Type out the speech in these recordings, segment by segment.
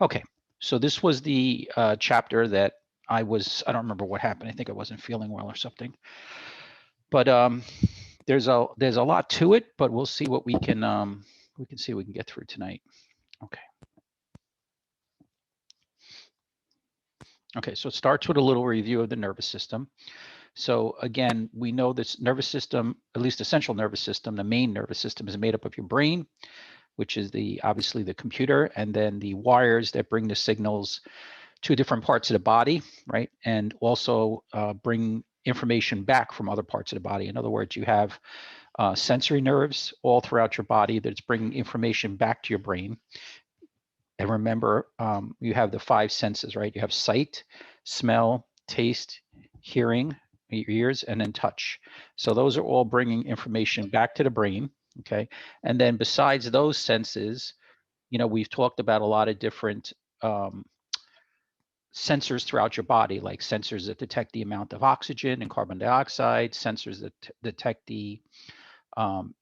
Okay, so this was the chapter that I don't remember what happened. I think I wasn't feeling well or something. But there's a lot to it, but we'll see what we can see what we can get through tonight. Okay. Okay, so it starts with a little review of the nervous system. So again, we know this nervous system, at least the central nervous system, the main nervous system, is made up of your brain, which is obviously the computer, and then the wires that bring the signals to different parts of the body, right? And also bring information back from other parts of the body. In other words, you have sensory nerves all throughout your body that's bringing information back to your brain. And remember, you have the 5 senses, right? You have sight, smell, taste, hearing, your ears, and then touch. So those are all bringing information back to the brain, okay? And then besides those senses, you know, we've talked about a lot of different sensors throughout your body, like sensors that detect the amount of oxygen and carbon dioxide, sensors that detect the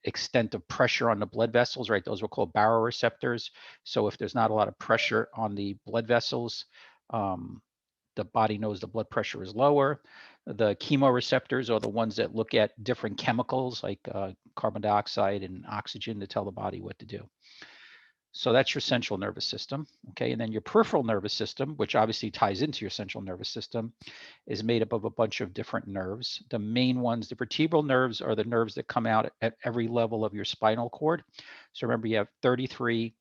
extent of pressure on the blood vessels, right? Those were called baroreceptors. So if there's not a lot of pressure on the blood vessels, the body knows the blood pressure is lower. The chemoreceptors are the ones that look at different chemicals like carbon dioxide and oxygen to tell the body what to do. So that's your central nervous system, okay? And then your peripheral nervous system, which obviously ties into your central nervous system, is made up of a bunch of different nerves. The main ones, the vertebral nerves, are the nerves that come out at every level of your spinal cord. So remember, you have 33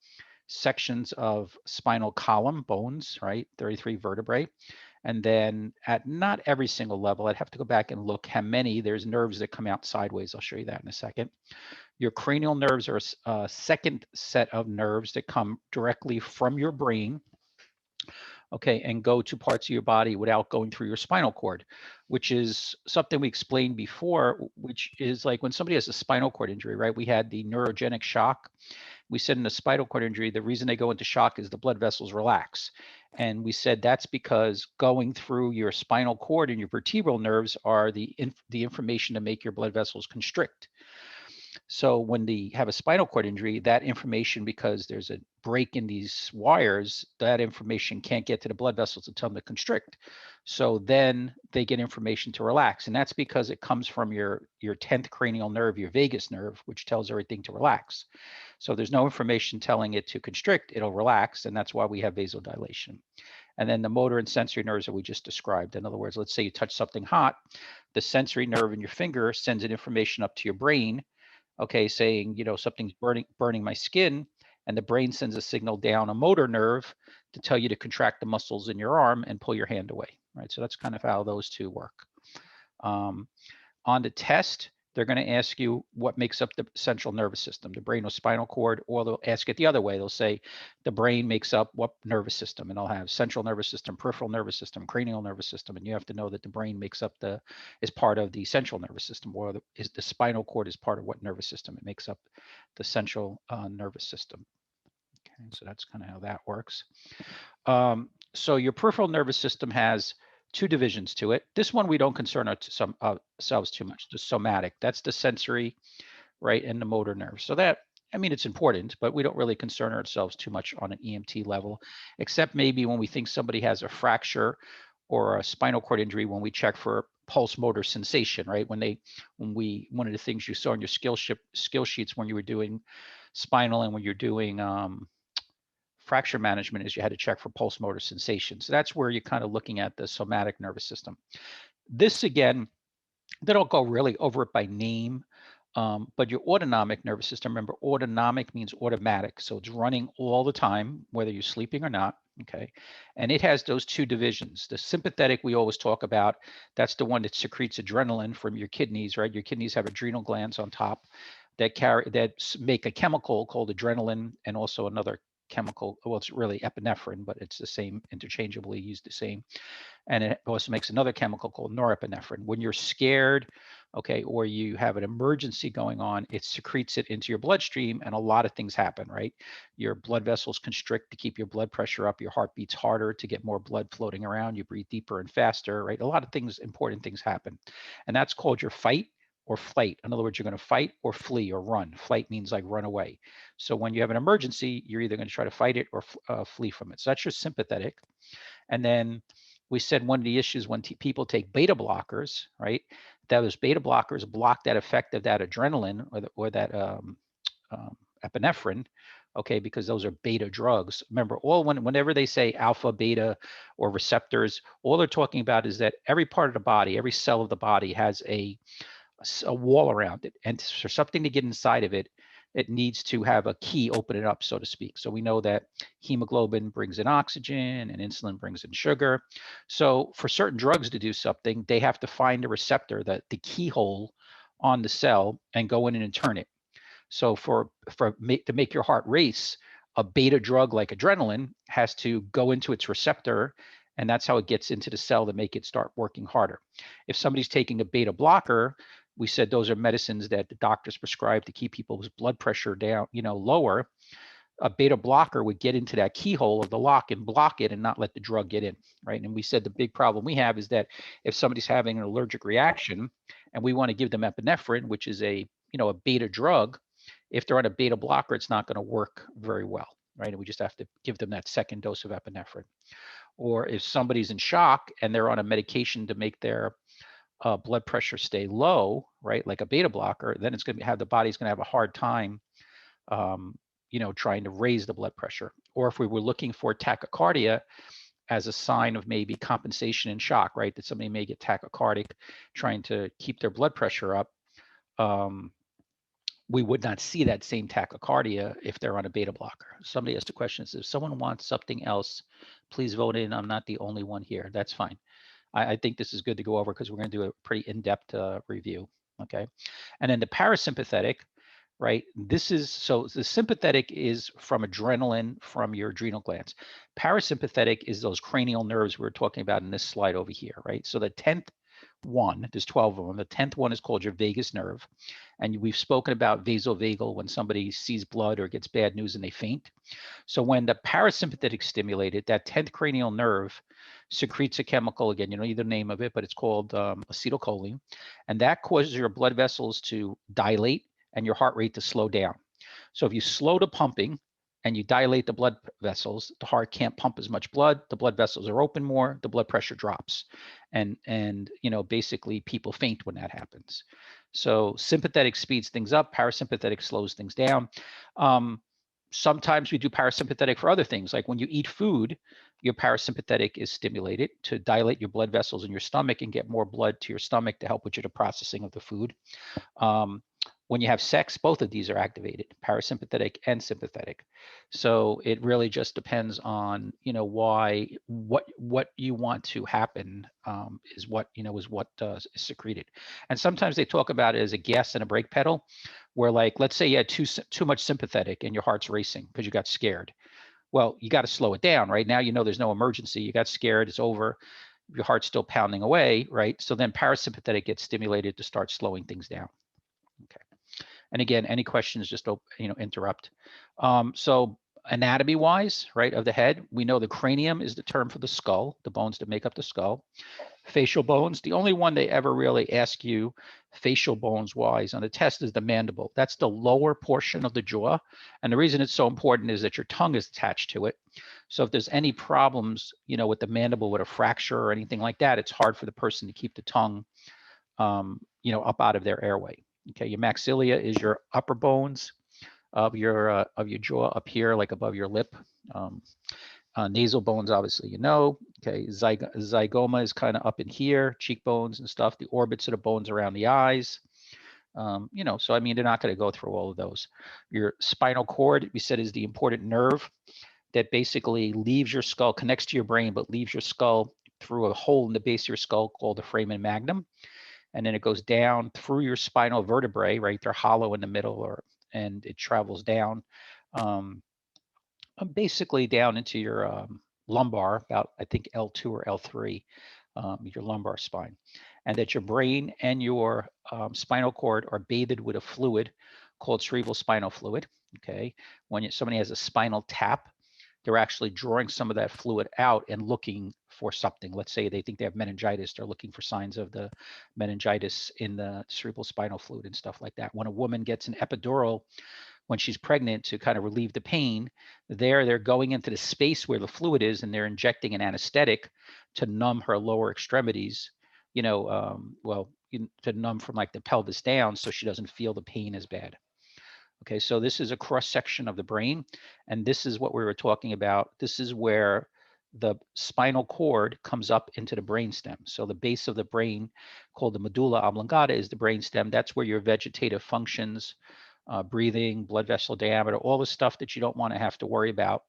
sections of spinal column, bones, right? 33 vertebrae. And then at not every single level, I'd have to go back and look how many, there's nerves that come out sideways. I'll show you that in a second. Your cranial nerves are a second set of nerves that come directly from your brain, okay, and go to parts of your body without going through your spinal cord, which is something we explained before, which is like when somebody has a spinal cord injury, right? We had the neurogenic shock. We said in the spinal cord injury, the reason they go into shock is the blood vessels relax. And we said that's because going through your spinal cord and your vertebral nerves are the information to make your blood vessels constrict. So when they have a spinal cord injury, that information, because there's a break in these wires, that information can't get to the blood vessels to tell them to constrict. So then they get information to relax. And that's because it comes from your 10th cranial nerve, your vagus nerve, which tells everything to relax. So there's no information telling it to constrict, it'll relax. And that's why we have vasodilation. And then the motor and sensory nerves that we just described. In other words, let's say you touch something hot, the sensory nerve in your finger sends an information up to your brain, okay, saying, you know, something's burning my skin, and the brain sends a signal down a motor nerve to tell you to contract the muscles in your arm and pull your hand away, right? So that's kind of how those two work. On the test, they're going to ask you what makes up the central nervous system, the brain or spinal cord, or they'll ask it the other way. They'll say the brain makes up what nervous system, and they'll have central nervous system, peripheral nervous system, cranial nervous system, and you have to know that the brain makes up is part of the central nervous system, or the spinal cord is part of what nervous system. It makes up the central nervous system. Okay, so that's kind of how that works. So your peripheral nervous system has 2 divisions to it. This one we don't concern ourselves too much. The somatic, that's the sensory, right, and the motor nerves. So that, I mean, it's important, but we don't really concern ourselves too much on an EMT level, except maybe when we think somebody has a fracture or a spinal cord injury, when we check for pulse motor sensation, right? One of the things you saw in your skill sheets when you were doing spinal and when you're doing fracture management is you had to check for pulse motor sensation. So that's where you're kind of looking at the somatic nervous system. This again, they don't go really over it by name, but your autonomic nervous system, remember, autonomic means automatic. So it's running all the time, whether you're sleeping or not, okay? And it has those 2 divisions. The sympathetic we always talk about, that's the one that secretes adrenaline from your kidneys, right? Your kidneys have adrenal glands on top that make a chemical called adrenaline, and also another chemical, well, it's really epinephrine, but it's the same, interchangeably used the same. And it also makes another chemical called norepinephrine. When you're scared, okay, or you have an emergency going on, it secretes it into your bloodstream, and a lot of things happen, right? Your blood vessels constrict to keep your blood pressure up, your heart beats harder to get more blood floating around, you breathe deeper and faster, right? A lot of things, important things happen. And that's called your fight, or flight. In other words, you're going to fight or flee or run. Flight means like run away. So when you have an emergency, you're either going to try to fight it or flee from it. So that's your sympathetic. And then we said one of the issues when people take beta blockers, right? That those beta blockers block that effect of that adrenaline or that epinephrine, okay, because those are beta drugs. Remember, whenever they say alpha, beta, or receptors, all they're talking about is that every part of the body, every cell of the body has a wall around it. And for something to get inside of it, it needs to have a key open it up, so to speak. So we know that hemoglobin brings in oxygen and insulin brings in sugar. So for certain drugs to do something, they have to find a receptor, the keyhole on the cell, and go in and turn it. So to make your heart race, a beta drug like adrenaline has to go into its receptor, and that's how it gets into the cell to make it start working harder. If somebody's taking a beta blocker, we said those are medicines that the doctors prescribe to keep people's blood pressure down, lower. A beta blocker would get into that keyhole of the lock and block it and not let the drug get in, right? And we said the big problem we have is that if somebody's having an allergic reaction and we want to give them epinephrine, which is a beta drug, if they're on a beta blocker, it's not going to work very well, right? And we just have to give them that second dose of epinephrine. Or if somebody's in shock and they're on a medication to make their blood pressure stay low, right, like a beta blocker, then it's going to have the body's going to have a hard time, trying to raise the blood pressure. Or if we were looking for tachycardia as a sign of maybe compensation in shock, right, that somebody may get tachycardic trying to keep their blood pressure up, we would not see that same tachycardia if they're on a beta blocker. Somebody asked a question, says, if someone wants something else, please vote in. I'm not the only one here. That's fine. I think this is good to go over because we're going to do a pretty in-depth review, okay? And then the parasympathetic, right? So the sympathetic is from adrenaline from your adrenal glands. Parasympathetic is those cranial nerves we were talking about in this slide over here, right? So the 10th one, there's 12 of them. The 10th one is called your vagus nerve. And we've spoken about vasovagal when somebody sees blood or gets bad news and they faint. So when the parasympathetic stimulated, that 10th cranial nerve secretes a chemical, again, you don't know the name of it, but it's called acetylcholine. And that causes your blood vessels to dilate and your heart rate to slow down. So if you slow the pumping and you dilate the blood vessels, the heart can't pump as much blood, the blood vessels are open more, the blood pressure drops. And basically people faint when that happens. So sympathetic speeds things up, parasympathetic slows things down. Sometimes we do parasympathetic for other things, like when you eat food, your parasympathetic is stimulated to dilate your blood vessels in your stomach and get more blood to your stomach to help with the processing of the food. When you have sex, both of these are activated, parasympathetic and sympathetic. So it really just depends on, what you want to happen is what is secreted. And sometimes they talk about it as a gas and a brake pedal, where like, let's say you had too much sympathetic and your heart's racing because you got scared. Well, you got to slow it down, right? Now, there's no emergency. You got scared, it's over. Your heart's still pounding away, right? So then parasympathetic gets stimulated to start slowing things down. Okay. And again, any questions, just interrupt. So anatomy wise, right, of the head, we know the cranium is the term for the skull, the bones that make up the skull. Facial bones, the only one they ever really ask you facial bones wise on the test is the mandible. That's the lower portion of the jaw. And the reason it's so important is that your tongue is attached to it. So if there's any problems, with the mandible, with a fracture or anything like that, it's hard for the person to keep the tongue, up out of their airway. Okay, your maxilla is your upper bones of your jaw up here, like above your lip. Nasal bones, obviously, okay, zygoma is kind of up in here, cheekbones and stuff, the orbits of the bones around the eyes. So I mean, they're not going to go through all of those. Your spinal cord, we said, is the important nerve that basically leaves your skull, connects to your brain, but leaves your skull through a hole in the base of your skull called the foramen magnum. And then it goes down through your spinal vertebrae, right? They're hollow in the middle, and it travels down, basically down into your lumbar, about, I think, L2 or L3, your lumbar spine. And that your brain and your spinal cord are bathed with a fluid called cerebral spinal fluid, okay? When somebody has a spinal tap, they're actually drawing some of that fluid out and looking for something. Let's say they think they have meningitis. They're looking for signs of the meningitis in the cerebral spinal fluid and stuff like that. When a woman gets an epidural when she's pregnant to kind of relieve the pain, they're going into the space where the fluid is and they're injecting an anesthetic to numb her lower extremities, to numb from like the pelvis down so she doesn't feel the pain as bad. Okay, so this is a cross section of the brain, and this is what we were talking about. This is where the spinal cord comes up into the brainstem. So the base of the brain, called the medulla oblongata, is the brainstem. That's where your vegetative functions, breathing, blood vessel diameter, all the stuff that you don't want to have to worry about,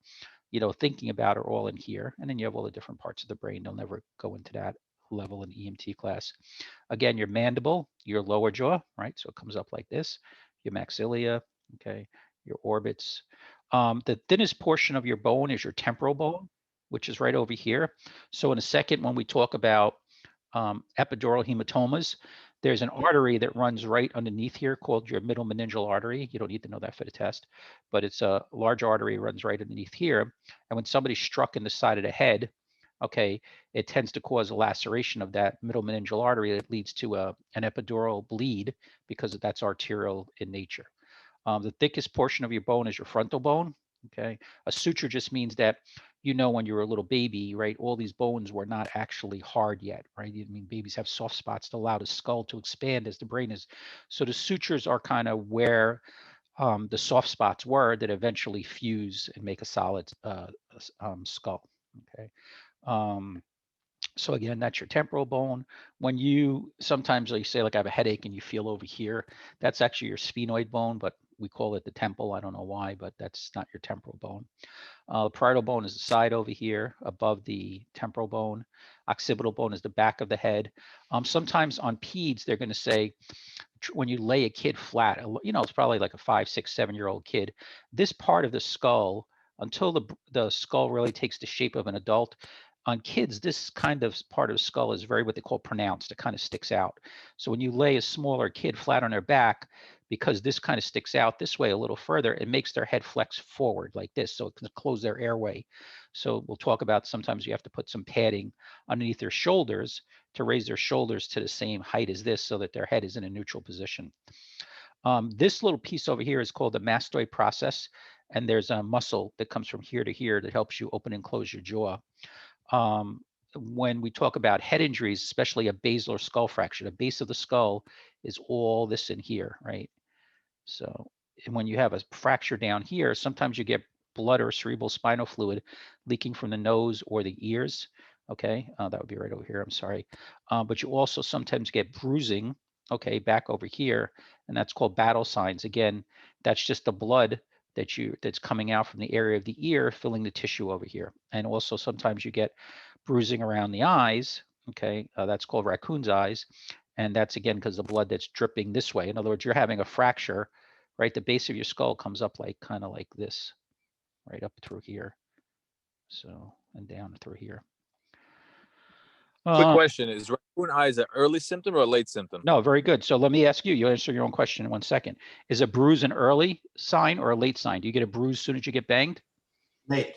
thinking about, are all in here. And then you have all the different parts of the brain. They'll never go into that level in EMT class. Again, your mandible, your lower jaw, right? So it comes up like this. Your maxilla, okay, your orbits. The thinnest portion of your bone is your temporal bone, which is right over here. So in a second, when we talk about epidural hematomas, there's an artery that runs right underneath here called your middle meningeal artery. You don't need to know that for the test, but it's a large artery, runs right underneath here. And when somebody's struck in the side of the head, okay, it tends to cause a laceration of that middle meningeal artery that leads to an epidural bleed because that's arterial in nature. The thickest portion of your bone is your frontal bone. Okay, a suture just means that, when you were a little baby, right, all these bones were not actually hard yet, right? I mean, babies have soft spots to allow the skull to expand as the brain is. So the sutures are kind of where the soft spots were that eventually fuse and make a solid skull. Okay. So again, that's your temporal bone. When sometimes you say, like, I have a headache and you feel over here, that's actually your sphenoid bone, but we call it the temple. I don't know why, but that's not your temporal bone. The parietal bone is the side over here above the temporal bone. Occipital bone is the back of the head. Sometimes on peds, they're going to say, when you lay a kid flat, it's probably like a 5, 6, 7-year-old kid, this part of the skull, until the skull really takes the shape of an adult, on kids, this kind of part of the skull is very what they call pronounced. It kind of sticks out. So when you lay a smaller kid flat on their back, because this kind of sticks out this way a little further, it makes their head flex forward like this. So it can close their airway. So we'll talk about sometimes you have to put some padding underneath their shoulders to raise their shoulders to the same height as this so that their head is in a neutral position. This little piece over here is called the mastoid process. And there's a muscle that comes from here to here that helps you open and close your jaw. When we talk about head injuries, especially a basilar skull fracture, the base of the skull is all this in here, right? So when you have a fracture down here, sometimes you get blood or cerebral spinal fluid leaking from the nose or the ears. Okay, that would be right over here. I'm sorry. But you also sometimes get bruising, okay, back over here, and that's called battle signs. Again, that's just the blood that's coming out from the area of the ear, filling the tissue over here. And also sometimes you get bruising around the eyes. Okay, that's called raccoon's eyes. And that's, again, because the blood that's dripping this way. In other words, you're having a fracture, right? The base of your skull comes up like kind of like this, right up through here. So, and down through here. Quick question: is raccoon eyes an early symptom or a late symptom? No, very good. So let me ask you. You answer your own question in 1 second. Is a bruise an early sign or a late sign? Do you get a bruise as soon as you get banged? Late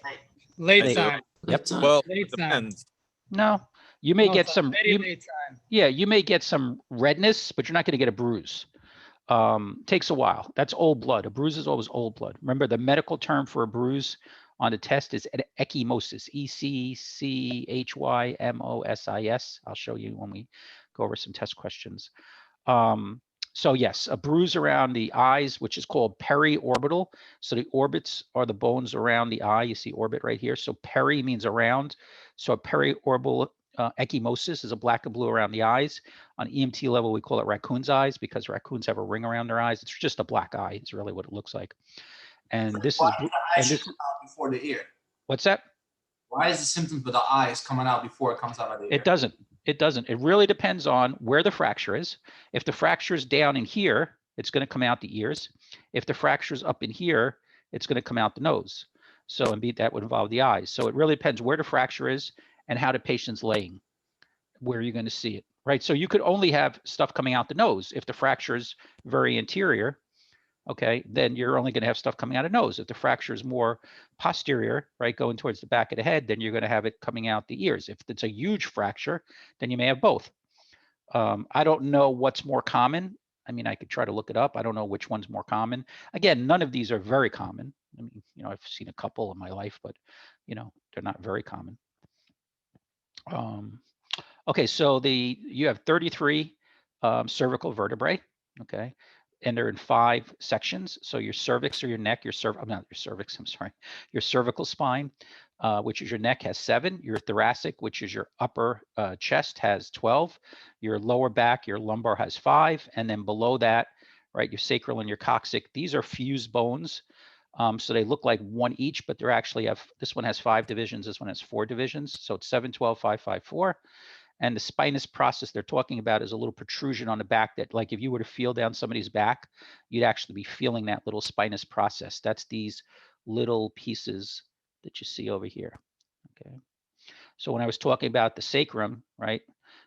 sign. Yep. Well, it depends. No, you may get some. Late sign. Yeah, you may get some redness, but you're not going to get a bruise. Takes a while. That's old blood. A bruise is always old blood. Remember, the medical term for a bruise on the test is ecchymosis. ECCHYMOSIS. I'll show you when we go over some test questions. So yes, a bruise around the eyes, which is called periorbital. So the orbits are the bones around the eye. You see orbit right here. So peri means around. So a periorbital ecchymosis is a black and blue around the eyes. On EMT level, we call it raccoon's eyes because raccoons have a ring around their eyes. It's just a black eye. It's really what it looks like. And this is before the ear. What's that? Why is the symptom for the eyes coming out before it comes out of the ear? It doesn't. It doesn't. It really depends on where the fracture is. If the fracture is down in here, it's going to come out the ears. If the fracture is up in here, it's going to come out the nose. So, and that would involve the eyes. So it really depends where the fracture is and how the patient's laying, where you're going to see it, right? So you could only have stuff coming out the nose if the fracture is very anterior, okay, then you're only going to have stuff coming out of nose. If the fracture is more posterior, right, going towards the back of the head, then you're going to have it coming out the ears. If it's a huge fracture, then you may have both. I don't know what's more common. I mean, I could try to look it up. I don't know which one's more common. Again, none of these are very common. I mean, you know, I've seen a couple in my life, but, you know, they're not very common. Okay, so you have 33 cervical vertebrae, okay, and they're in 5 sections. So your cervix or your neck, not your cervix, I'm sorry, your cervical spine, which is your neck, has 7. Your thoracic, which is your upper chest, has 12. Your lower back, your lumbar, has 5, and then below that, right, your sacral and your coccyx. These are fused bones. So they look like one each, but they're actually this one has 5 divisions, this one has 4 divisions. So it's 7, 12, 5, 5, 4. And the spinous process they're talking about is a little protrusion on the back that, like, if you were to feel down somebody's back, you'd actually be feeling that little spinous process. That's these little pieces that you see over here. Okay. So when I was talking about the sacrum, right?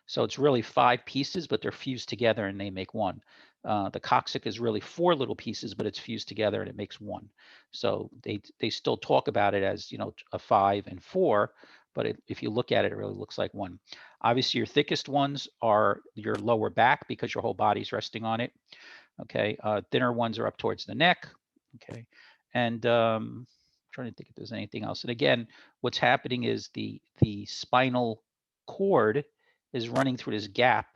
So it's really 5 pieces, but they're fused together and they make one. The coccyx is really 4 little pieces, but it's fused together and it makes one. So they still talk about it as, you know, a 5 and 4, but if you look at it, it really looks like one. Obviously, your thickest ones are your lower back because your whole body's resting on it. Okay, thinner ones are up towards the neck. Okay, and trying to think if there's anything else. And again, what's happening is the spinal cord is running through this gap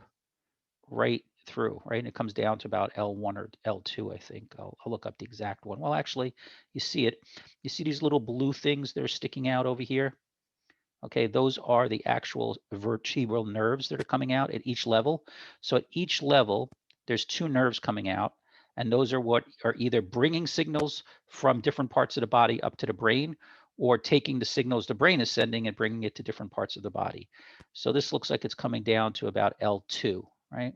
right through, right? And it comes down to about L1 or L2, I think. I'll look up the exact one. Well, actually, you see it. You see these little blue things that are sticking out over here? Okay, those are the actual vertebral nerves that are coming out at each level. So at each level, there's 2 nerves coming out, and those are what are either bringing signals from different parts of the body up to the brain, or taking the signals the brain is sending and bringing it to different parts of the body. So this looks like it's coming down to about L2, right?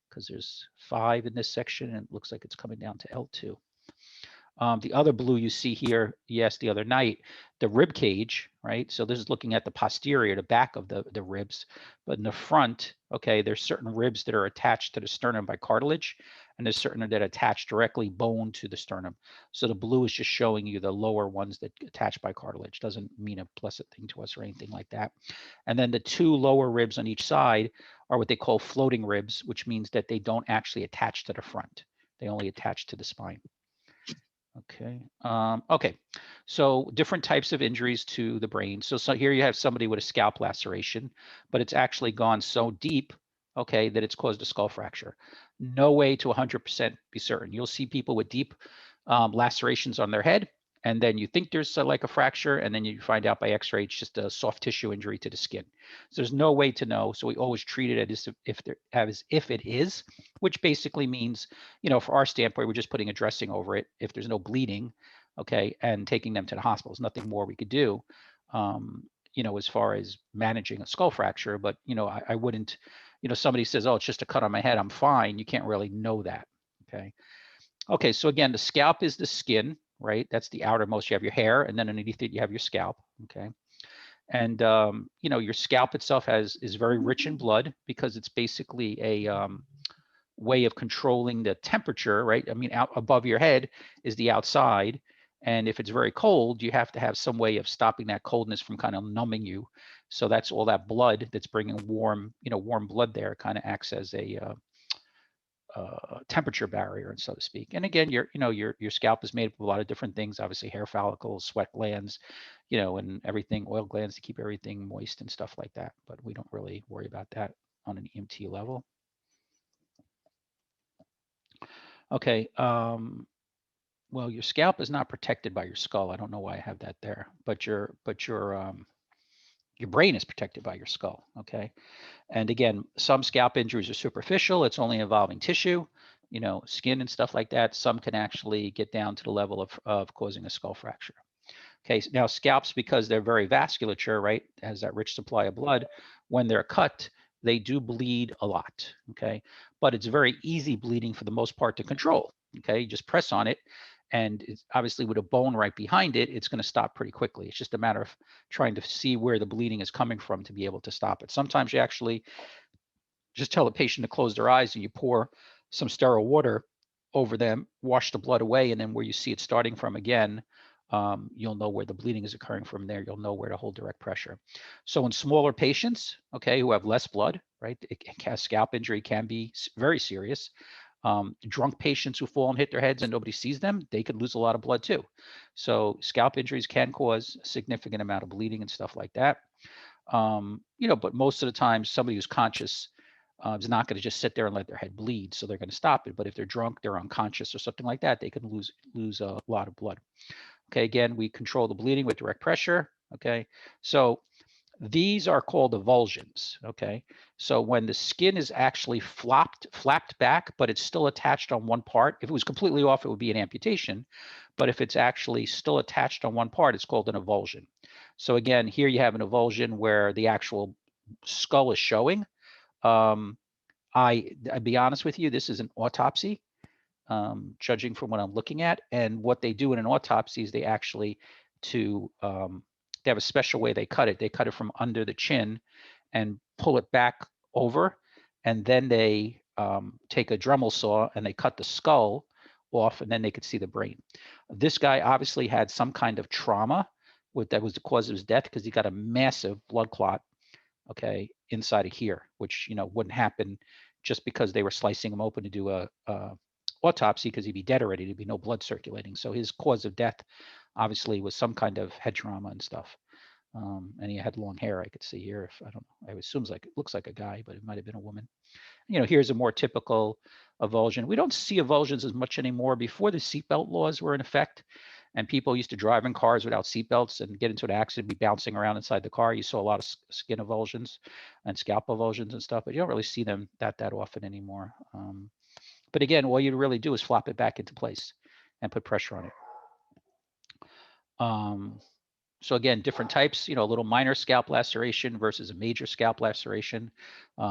Because there's 5 in this section, and it looks like it's coming down to L2. The other blue you see here, yes, the other night, the rib cage, right? So this is looking at the posterior, the back of the ribs, but in the front, okay, there's certain ribs that are attached to the sternum by cartilage, and there's certain that attach directly bone to the sternum. So the blue is just showing you the lower ones that attach by cartilage. Doesn't mean a pleasant thing to us or anything like that. And then the 2 lower ribs on each side are what they call floating ribs, which means that they don't actually attach to the front. They only attach to the spine. Okay. Okay. So different types of injuries to the brain. So here you have somebody with a scalp laceration, but it's actually gone so deep, okay, that it's caused a skull fracture. No way to 100% be certain. You'll see people with deep lacerations on their head, and then you think there's like a fracture, and then you find out by X-ray it's just a soft tissue injury to the skin. So there's no way to know. So we always treat it as if it is, which basically means, you know, for our standpoint, we're just putting a dressing over it if there's no bleeding, okay, and taking them to the hospital. There's nothing more we could do, you know, as far as managing a skull fracture. But, you know, I wouldn't, you know, somebody says, oh, it's just a cut on my head, I'm fine. You can't really know that, okay? Okay, so again, the scalp is the skin, right? That's the outermost. You have your hair, and then underneath it, you have your scalp, okay? And, you know, your scalp itself is very rich in blood because it's basically a way of controlling the temperature, right? I mean, out above your head is the outside. And if it's very cold, you have to have some way of stopping that coldness from kind of numbing you. So that's all that blood that's bringing warm, you know, warm blood there kind of acts as a temperature barrier, and so to speak. And again, your scalp is made up of a lot of different things, obviously hair follicles, sweat glands, you know, and everything, oil glands to keep everything moist and stuff like that. But we don't really worry about that on an EMT level. Okay. Well, your scalp is not protected by your skull. I don't know why I have that there, but your brain is protected by your skull. Okay. And again, some scalp injuries are superficial. It's only involving tissue, you know, skin and stuff like that. Some can actually get down to the level of causing a skull fracture. Okay, so now scalps, because they're very vasculature, right, has that rich supply of blood, when they're cut, they do bleed a lot, okay? But it's very easy bleeding for the most part to control, okay? You just press on it, and it's obviously with a bone right behind it, it's gonna stop pretty quickly. It's just a matter of trying to see where the bleeding is coming from to be able to stop it. Sometimes you actually just tell the patient to close their eyes and you pour some sterile water over them, wash the blood away, and then where you see it starting from again, you'll know where the bleeding is occurring from there. You'll know where to hold direct pressure. So in smaller patients, okay, who have less blood, right, scalp injury can be very serious. Drunk patients who fall and hit their heads and nobody sees them, they could lose a lot of blood too. So scalp injuries can cause a significant amount of bleeding and stuff like that. But most of the time, somebody who's conscious is not going to just sit there and let their head bleed, so they're going to stop it. But if they're drunk, they're unconscious or something like that, they can lose a lot of blood. Okay, again, we control the bleeding with direct pressure. Okay, so these are called avulsions. Okay, so when the skin is actually flapped back, but it's still attached on one part. If it was completely off, it would be an amputation. But if it's actually still attached on one part, it's called an avulsion. So again, here you have an avulsion where the actual skull is showing. I'd be honest with you, this is an autopsy. Judging from what I'm looking at, and what they do in an autopsy is they actually they have a special way they cut it. They cut it from under the chin and pull it back over, and then they take a Dremel saw and they cut the skull off, and then they could see the brain. This guy obviously had some kind of trauma that was the cause of his death, because he got a massive blood clot, okay, inside of here, which wouldn't happen just because they were slicing him open to do a autopsy, because he'd be dead already. There'd be no blood circulating. So his cause of death obviously was some kind of head trauma and stuff. And he had long hair, I could see here. If I don't know, I assume it looks like a guy, but it might have been a woman. Here's a more typical avulsion. We don't see avulsions as much anymore. Before the seatbelt laws were in effect, and people used to drive in cars without seatbelts and get into an accident, be bouncing around inside the car, you saw a lot of skin avulsions and scalp avulsions and stuff, but you don't really see them that often anymore. But again, all you really do is flop it back into place and put pressure on it. So again, different types, a little minor scalp laceration versus a major scalp laceration.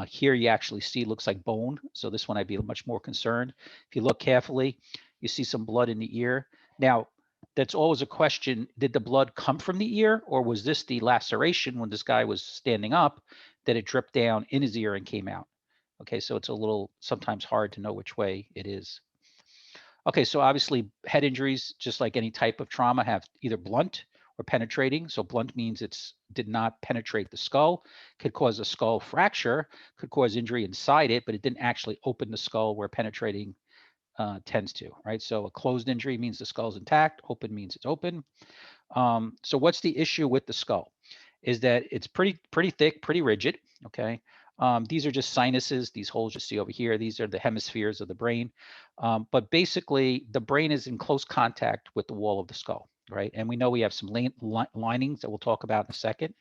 Here you actually see, looks like bone. So this one I'd be much more concerned. If you look carefully, you see some blood in the ear. Now, that's always a question. Did the blood come from the ear, or was this the laceration when this guy was standing up that it dripped down in his ear and came out? Okay, so it's a little sometimes hard to know which way it is. Okay, so obviously head injuries, just like any type of trauma, have either blunt or penetrating. So blunt means did not penetrate the skull, could cause a skull fracture, could cause injury inside it, but it didn't actually open the skull where penetrating tends to, right? So a closed injury means the skull's intact, open means it's open. So what's the issue with the skull? Is that it's pretty thick, pretty rigid, okay? These are just sinuses, these holes you see over here. These are the hemispheres of the brain. But basically, the brain is in close contact with the wall of the skull, right? And we know we have some linings that we'll talk about in a second,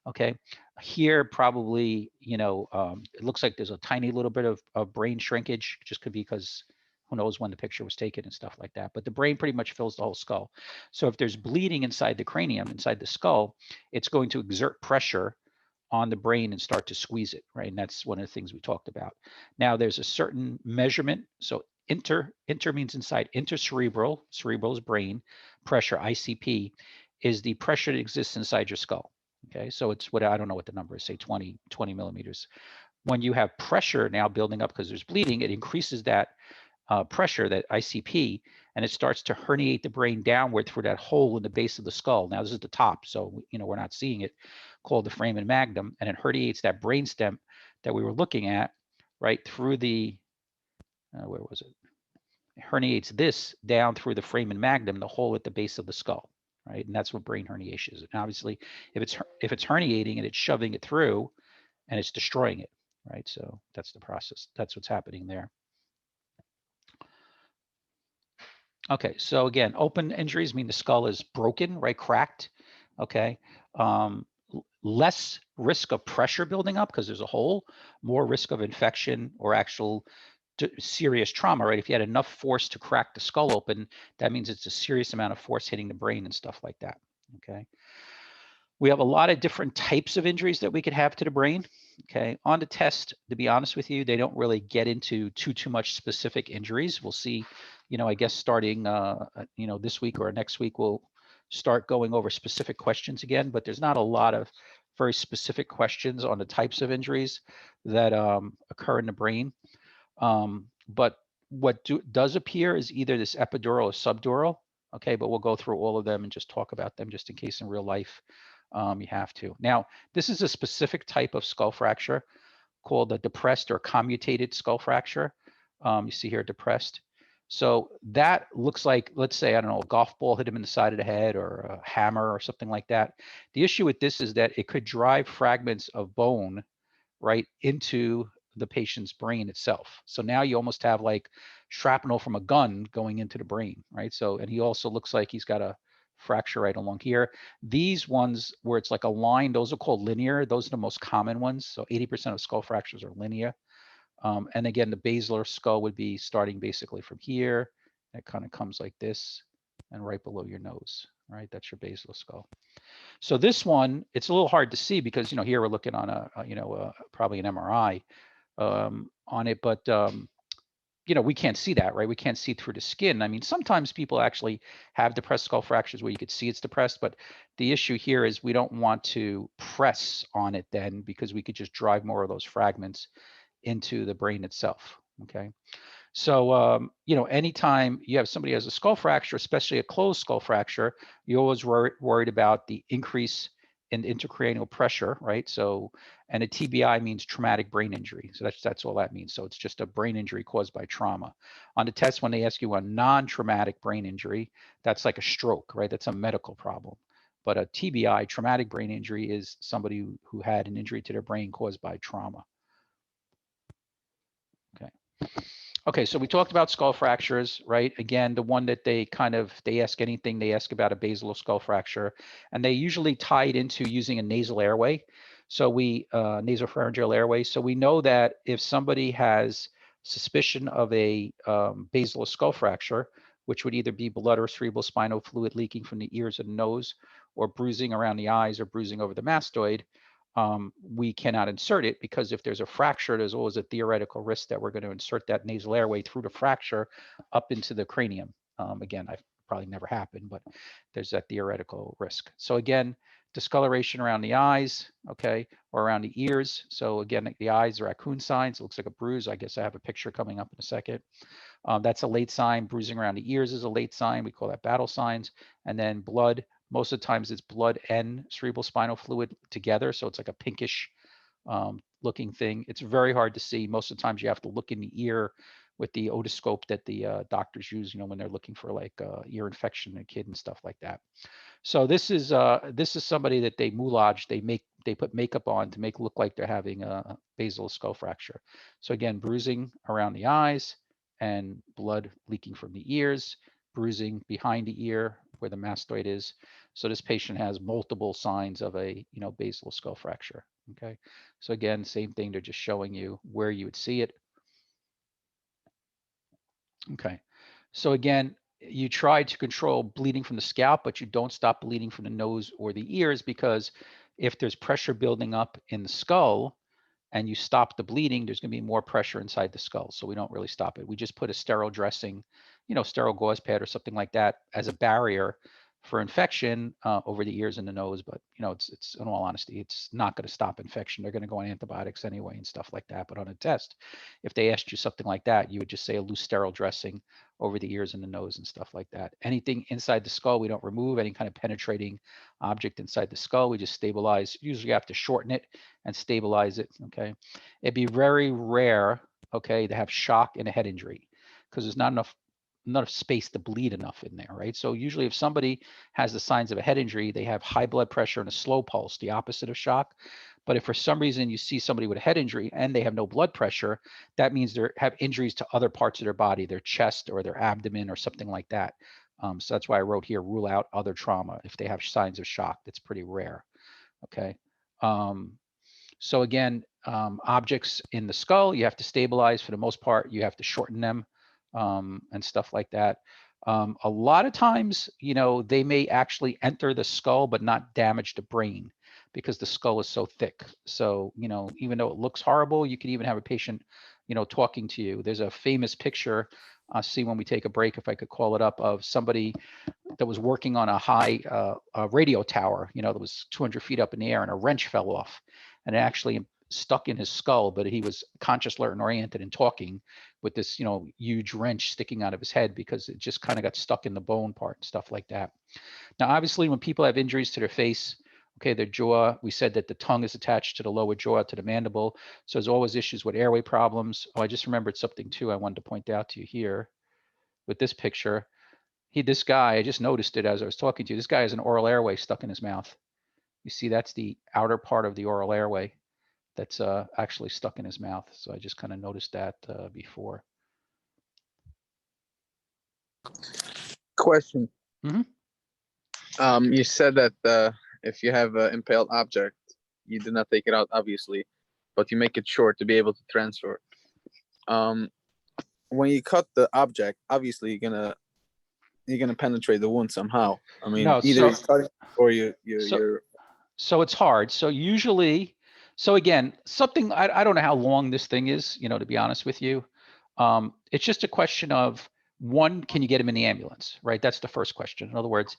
okay? Here, probably, it looks like there's a tiny little bit of brain shrinkage, just could be because who knows when the picture was taken and stuff like that. But the brain pretty much fills the whole skull. So if there's bleeding inside the cranium, inside the skull, it's going to exert pressure on the brain and start to squeeze it, right? And that's one of the things we talked about. Now there's a certain measurement. So inter means inside. Intracerebral, cerebral is brain, pressure, ICP, is the pressure that exists inside your skull. Okay, so it's I don't know what the number is, say 20 millimeters. When you have pressure now building up because there's bleeding, it increases that pressure, that ICP, and it starts to herniate the brain downward through that hole in the base of the skull. Now this is the top, so we're not seeing it, called the foramen magnum, and it herniates that brain stem that we were looking at, right through the, where was it? It herniates this down through the foramen magnum, the hole at the base of the skull, right? And that's what brain herniation is. And obviously, if it's herniating and it's shoving it through, and it's destroying it, right? So that's the process. That's what's happening there. Okay, so again, open injuries mean the skull is broken, right, cracked, okay? Less risk of pressure building up because there's a hole, more risk of infection or actual serious trauma, right? If you had enough force to crack the skull open, that means it's a serious amount of force hitting the brain and stuff like that, okay? We have a lot of different types of injuries that we could have to the brain. Okay, on the test, to be honest with you, they don't really get into too much specific injuries. We'll see, I guess starting, this week or next week, we'll start going over specific questions again, but there's not a lot of very specific questions on the types of injuries that occur in the brain. But what does appear is either this epidural or subdural. Okay, but we'll go through all of them and just talk about them just in case in real life you have to. Now, this is a specific type of skull fracture called a depressed or commutated skull fracture. You see here depressed. So that looks like, let's say, I don't know, a golf ball hit him in the side of the head or a hammer or something like that. The issue with this is that it could drive fragments of bone right into the patient's brain itself. So now you almost have like shrapnel from a gun going into the brain, right? So, and he also looks like he's got a fracture right along here. These ones where it's like a line, those are called linear. Those are the most common ones. So 80% of skull fractures are linear. And again, the basilar skull would be starting basically from here. It kind of comes like this and right below your nose, right? That's your basilar skull. So this one, it's a little hard to see because, you know, here we're looking on probably an MRI on it, but, you know, we can't see that, right? We can't see through the skin. I mean, sometimes people actually have depressed skull fractures where you could see it's depressed, but the issue here is we don't want to press on it then because we could just drive more of those fragments into the brain itself, okay? So, you know, anytime you have somebody who has a skull fracture, especially a closed skull fracture, you're always worried about the increase in intracranial pressure, right? So, and a TBI means traumatic brain injury. So that's all that means. So it's just a brain injury caused by trauma. On the test, when they ask you a non-traumatic brain injury, that's like a stroke, right? That's a medical problem. But a TBI, traumatic brain injury, is somebody who had an injury to their brain caused by trauma. Okay. Okay, so we talked about skull fractures, right? Again, the one that they ask anything, they ask about a basilar skull fracture, and they usually tie it into using a nasal airway. So nasopharyngeal airway. So we know that if somebody has suspicion of a basilar skull fracture, which would either be blood or cerebral spinal fluid leaking from the ears and nose, or bruising around the eyes or bruising over the mastoid, we cannot insert it because if there's a fracture, there's always a theoretical risk that we're going to insert that nasal airway through the fracture up into the cranium. Again, I've probably never happened, but there's that theoretical risk. So again, discoloration around the eyes, okay, or around the ears. So again, the eyes are raccoon signs. It looks like a bruise. I guess I have a picture coming up in a second. That's a late sign. Bruising around the ears is a late sign. We call that battle signs. And then blood. Most of the times it's blood and cerebral spinal fluid together. So it's like a pinkish looking thing. It's very hard to see. Most of the times you have to look in the ear with the otoscope that the doctors use, you know, when they're looking for like ear infection in a kid and stuff like that. So this is somebody that they moulage, they put makeup on to make it look like they're having a basilar skull fracture. So again, bruising around the eyes and blood leaking from the ears, bruising behind the ear where the mastoid is. So this patient has multiple signs of a, you know, basilar skull fracture. Okay. So again, same thing. They're just showing you where you would see it. Okay. So again, you try to control bleeding from the scalp, but you don't stop bleeding from the nose or the ears, because if there's pressure building up in the skull and you stop the bleeding, there's going to be more pressure inside the skull. So we don't really stop it. We just put a sterile dressing, you know, sterile gauze pad or something like that as a barrier for infection over the ears and the nose. But, you know, it's in all honesty, it's not going to stop infection. They're going to go on antibiotics anyway and stuff like that. But on a test, if they asked you something like that, you would just say a loose sterile dressing over the ears and the nose and stuff like that. Anything inside the skull, we don't remove. Any kind of penetrating object inside the skull, we just stabilize. Usually you have to shorten it and stabilize it, okay? It'd be very rare, okay, to have shock and a head injury because there's not enough space to bleed enough in there, right? So usually if somebody has the signs of a head injury, they have high blood pressure and a slow pulse, the opposite of shock. But if for some reason you see somebody with a head injury and they have no blood pressure, that means they have injuries to other parts of their body, their chest or their abdomen or something like that. So that's why I wrote here, rule out other trauma if they have signs of shock. That's pretty rare, okay? So again, objects in the skull, you have to stabilize. For the most part, you have to shorten them and stuff like that. A lot of times, you know, they may actually enter the skull but not damage the brain because the skull is so thick. So, you know, even though it looks horrible, you could even have a patient, you know, talking to you. There's a famous picture, I'll see when we take a break, if I could call it up, of somebody that was working on a high radio tower, you know, that was 200 feet up in the air, and a wrench fell off. And it actually stuck in his skull, but he was conscious, alert, and oriented and talking with this, huge wrench sticking out of his head because it just kind of got stuck in the bone part and stuff like that. Now, obviously, when people have injuries to their face, okay, their jaw, we said that the tongue is attached to the lower jaw, to the mandible. So there's always issues with airway problems. Oh, I just remembered something too I wanted to point out to you here with this picture. This guy, I just noticed it as I was talking to you. This guy has an oral airway stuck in his mouth. You see, that's the outer part of the oral airway that's actually stuck in his mouth. So I just kind of noticed that before. Question. Mm-hmm. You said that if you have an impaled object, you do not take it out, obviously, but you make it short to be able to transfer. When you cut the object, obviously you're gonna penetrate the wound somehow. I mean, No, either you're cutting or you're. So it's hard. So usually, so again, something, I don't know how long this thing is, to be honest with you. It's just a question of, one, can you get him in the ambulance, right? That's the first question. In other words,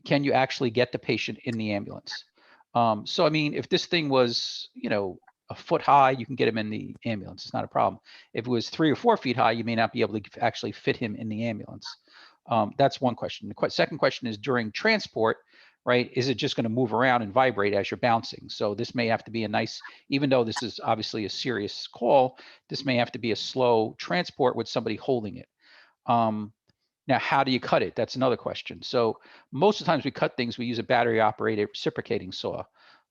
can you actually get the patient in the ambulance? So, I mean, if this thing was, a foot high, you can get him in the ambulance. It's not a problem. If it was 3 or 4 feet high, you may not be able to actually fit him in the ambulance. That's one question. The second question is, during transport, right, is it just going to move around and vibrate as you're bouncing? So this may have to be a nice, even though this is obviously a serious call, this may have to be a slow transport with somebody holding it. Now, how do you cut it? That's another question. So most of the times we cut things, we use a battery operated reciprocating saw,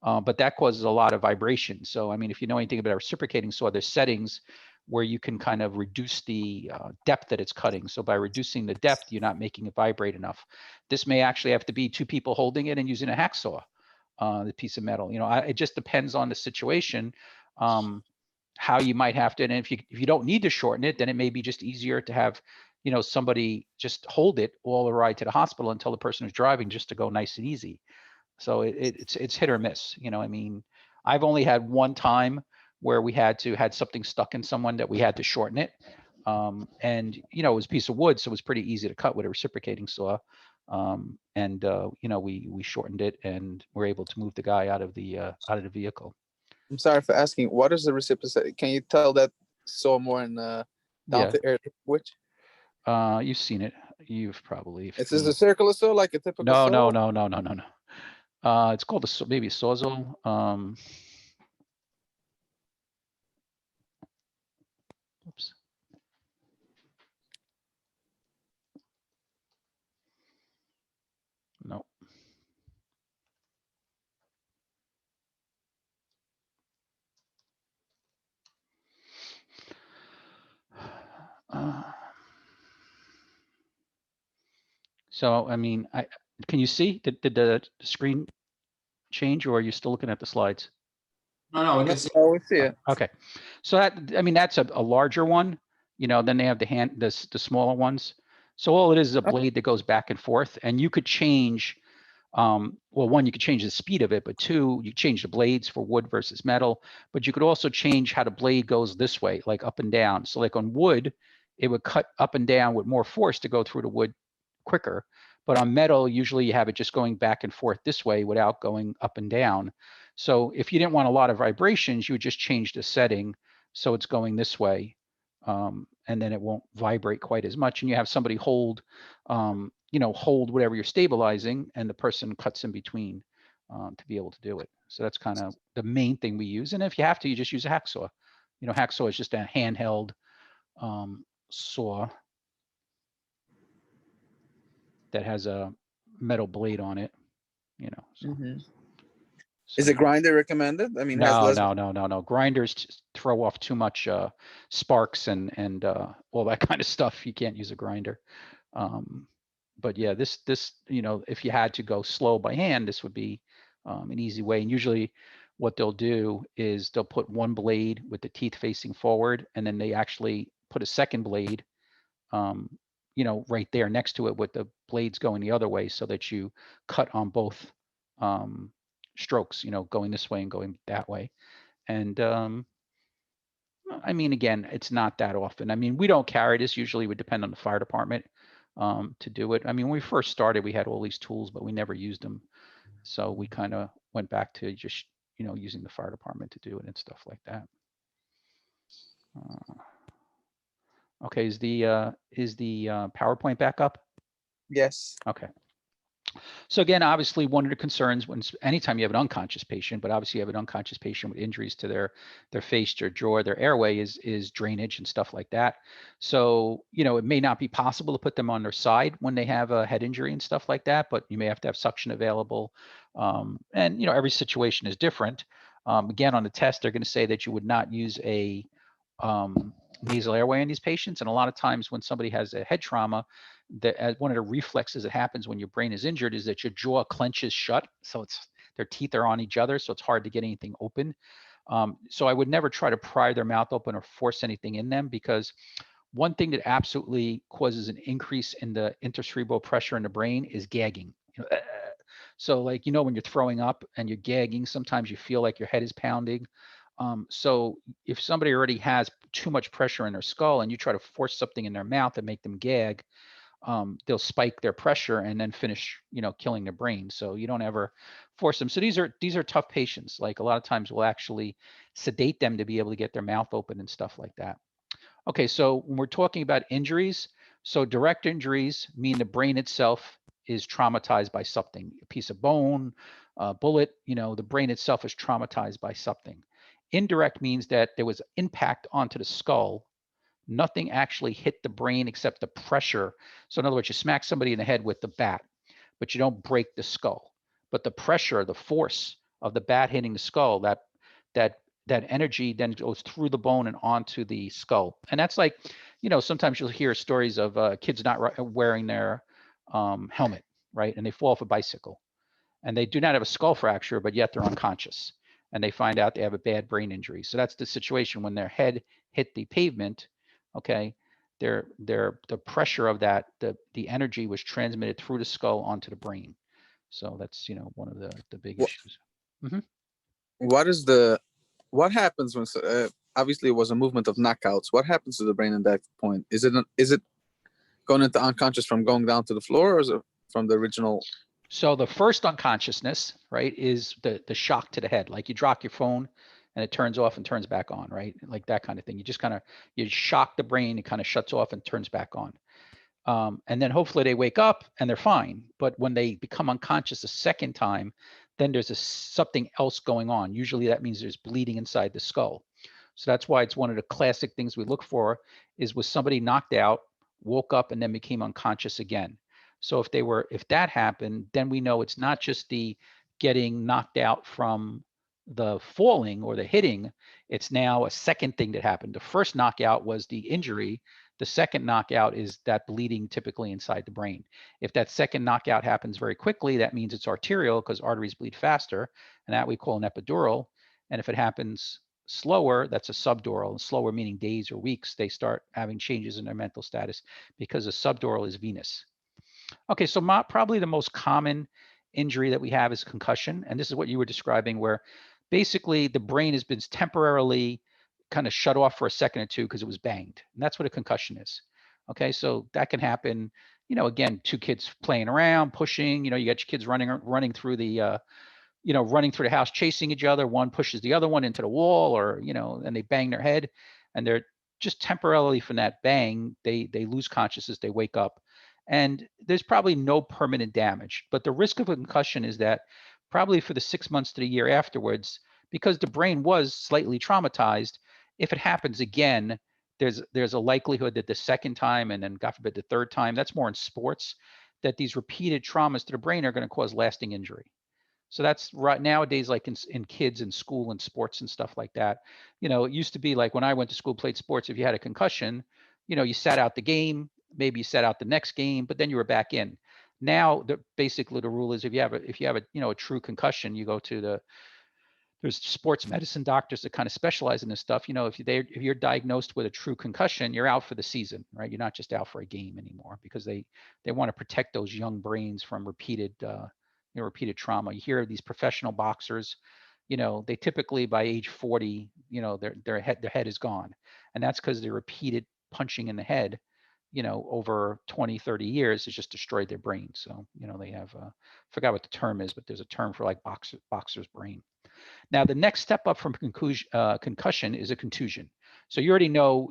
but that causes a lot of vibration. So, I mean, if you know anything about a reciprocating saw, there's settings where you can kind of reduce the depth that it's cutting. So by reducing the depth, you're not making it vibrate enough. This may actually have to be 2 people holding it and using a hacksaw, the piece of metal. It just depends on the situation, how you might have to. And if you don't need to shorten it, then it may be just easier to have, somebody just hold it all the ride to the hospital until the person who's driving, just to go nice and easy. So it's hit or miss. I mean, I've only had one time where we had something stuck in someone that we had to shorten it. And, it was a piece of wood, so it was pretty easy to cut with a reciprocating saw. We shortened it and were able to move the guy out of the vehicle. I'm sorry for asking. What is the reciprocate? Can you tell that saw more in down to earth language? You've seen it. You've probably. Is this a circular saw, like a typical No, saw? no. It's called maybe a sawzall. Oops. No. So, I mean, can you see? Did the screen change, or are you still looking at the slides? No, we can see. Oh, we see it. Okay. So that's a larger one. Then they have the smaller ones. So all it is a blade that goes back and forth, and you could change. Well, one, you could change the speed of it, but 2, you change the blades for wood versus metal. But you could also change how the blade goes this way, like up and down. So like on wood, it would cut up and down with more force to go through the wood quicker. But on metal, usually you have it just going back and forth this way without going up and down. So if you didn't want a lot of vibrations, you would just change the setting so it's going this way. And then it won't vibrate quite as much. And you have somebody hold whatever you're stabilizing, and the person cuts in between to be able to do it. So that's kind of the main thing we use. And if you have to, you just use a hacksaw. Hacksaw is just a handheld saw that has a metal blade on it. So. Mm-hmm. So, is a grinder recommended? I mean, no. Grinders throw off too much sparks and all that kind of stuff. You can't use a grinder. But yeah, this if you had to go slow by hand, this would be an easy way. And usually what they'll do is they'll put one blade with the teeth facing forward, and then they actually put a second blade right there next to it with the blades going the other way, so that you cut on both strokes, going this way and going that way. And I mean, again, it's not that often. I mean, we don't carry this. Usually would depend on the fire department to do it. I mean, when we first started, we had all these tools, but we never used them. So we kind of went back to just using the fire department to do it and stuff like that. Okay, is the PowerPoint back up? Yes. Okay. So again, obviously one of the concerns anytime you have an unconscious patient, but obviously you have an unconscious patient with injuries to their face, their jaw, their airway is drainage and stuff like that. So, it may not be possible to put them on their side when they have a head injury and stuff like that, but you may have to have suction available. And, every situation is different. Again, on the test, they're going to say that you would not use a nasal airway in these patients. And a lot of times when somebody has a head trauma, one of the reflexes that happens when your brain is injured is that your jaw clenches shut. So their teeth are on each other. So it's hard to get anything open. So I would never try to pry their mouth open or force anything in them, because one thing that absolutely causes an increase in the intracerebral pressure in the brain is gagging. So like, when you're throwing up and you're gagging, sometimes you feel like your head is pounding. So if somebody already has too much pressure in their skull and you try to force something in their mouth and make them gag, they'll spike their pressure and then finish, killing their brain. So you don't ever force them. So these are tough patients. Like a lot of times we'll actually sedate them to be able to get their mouth open and stuff like that. Okay, so when we're talking about injuries, so direct injuries mean the brain itself is traumatized by something, a piece of bone, a bullet, the brain itself is traumatized by something. Indirect means that there was impact onto the skull. Nothing actually hit the brain except the pressure. So in other words, you smack somebody in the head with the bat, but you don't break the skull. But the pressure, the force of the bat hitting the skull, that energy then goes through the bone and onto the skull. And that's like, sometimes you'll hear stories of kids not wearing their helmet, right? And they fall off a bicycle. And they do not have a skull fracture, but yet they're unconscious. And they find out they have a bad brain injury. So that's the situation when their head hit the pavement. Okay, the pressure of that, the energy was transmitted through the skull onto the brain. So that's one of the big issues. What happens when obviously it was a movement of knockouts? What happens to the brain at that point? Is it going into unconscious from going down to the floor, or is it from the original? So the first unconsciousness, right, is the shock to the head. Like you drop your phone and it turns off and turns back on, right? Like that kind of thing. You just you shock the brain, it kind of shuts off and turns back on. And then hopefully they wake up and they're fine. But when they become unconscious a second time, then there's something else going on. Usually that means there's bleeding inside the skull. So that's why it's one of the classic things we look for is, was somebody knocked out, woke up, and then became unconscious again. So if that happened, then we know it's not just the getting knocked out from the falling or the hitting, it's now a second thing that happened. The first knockout was the injury. The second knockout is that bleeding typically inside the brain. If that second knockout happens very quickly, that means it's arterial because arteries bleed faster, and that we call an epidural. And if it happens slower, that's a subdural. And slower meaning days or weeks, they start having changes in their mental status because a subdural is venous. Okay, so probably the most common injury that we have is concussion. And this is what you were describing, where basically the brain has been temporarily kind of shut off for a second or two because it was banged. And that's what a concussion is. Okay, so that can happen, again, two kids playing around, pushing, you got your kids running through the, running through the house, chasing each other. One pushes the other one into the wall, or, and they bang their head, and they're just temporarily from that bang, they lose consciousness, they wake up. And there's probably no permanent damage, but the risk of a concussion is that probably for the 6 months to the year afterwards, because the brain was slightly traumatized, if it happens again, there's a likelihood that the second time, and then God forbid the third time, that's more in sports, that these repeated traumas to the brain are going to cause lasting injury. So that's right nowadays, like in kids in school and sports and stuff like that. It used to be like when I went to school, played sports, if you had a concussion, you sat out the game, maybe you sat out the next game, but then you were back in. Now, basically the rule is if you have a true concussion, you go to there's sports medicine doctors that kind of specialize in this stuff. If you're diagnosed with a true concussion, you're out for the season, right? You're not just out for a game anymore, because they want to protect those young brains from repeated trauma. You hear of these professional boxers, they typically by age 40, their head is gone. And that's because the repeated punching in the head, over 20, 30 years has just destroyed their brain. So, they have, forgot what the term is, but there's a term for like boxer's brain. Now, the next step up from concussion is a contusion. So you already know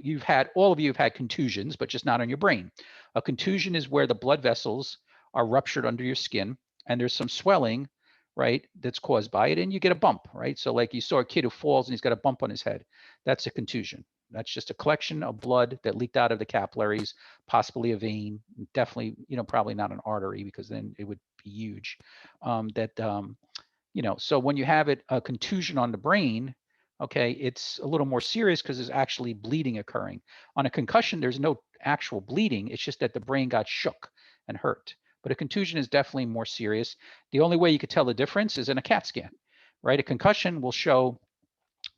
all of you have had contusions, but just not on your brain. A contusion is where the blood vessels are ruptured under your skin and there's some swelling, right, that's caused by it, and you get a bump, right? So like you saw a kid who falls and he's got a bump on his head. That's a contusion. That's just a collection of blood that leaked out of the capillaries, possibly a vein, definitely, probably not an artery because then it would be huge. So when you have a contusion on the brain, okay, it's a little more serious because there's actually bleeding occurring. On a concussion, there's no actual bleeding. It's just that the brain got shook and hurt. But a contusion is definitely more serious. The only way you could tell the difference is in a CAT scan, right? A concussion will show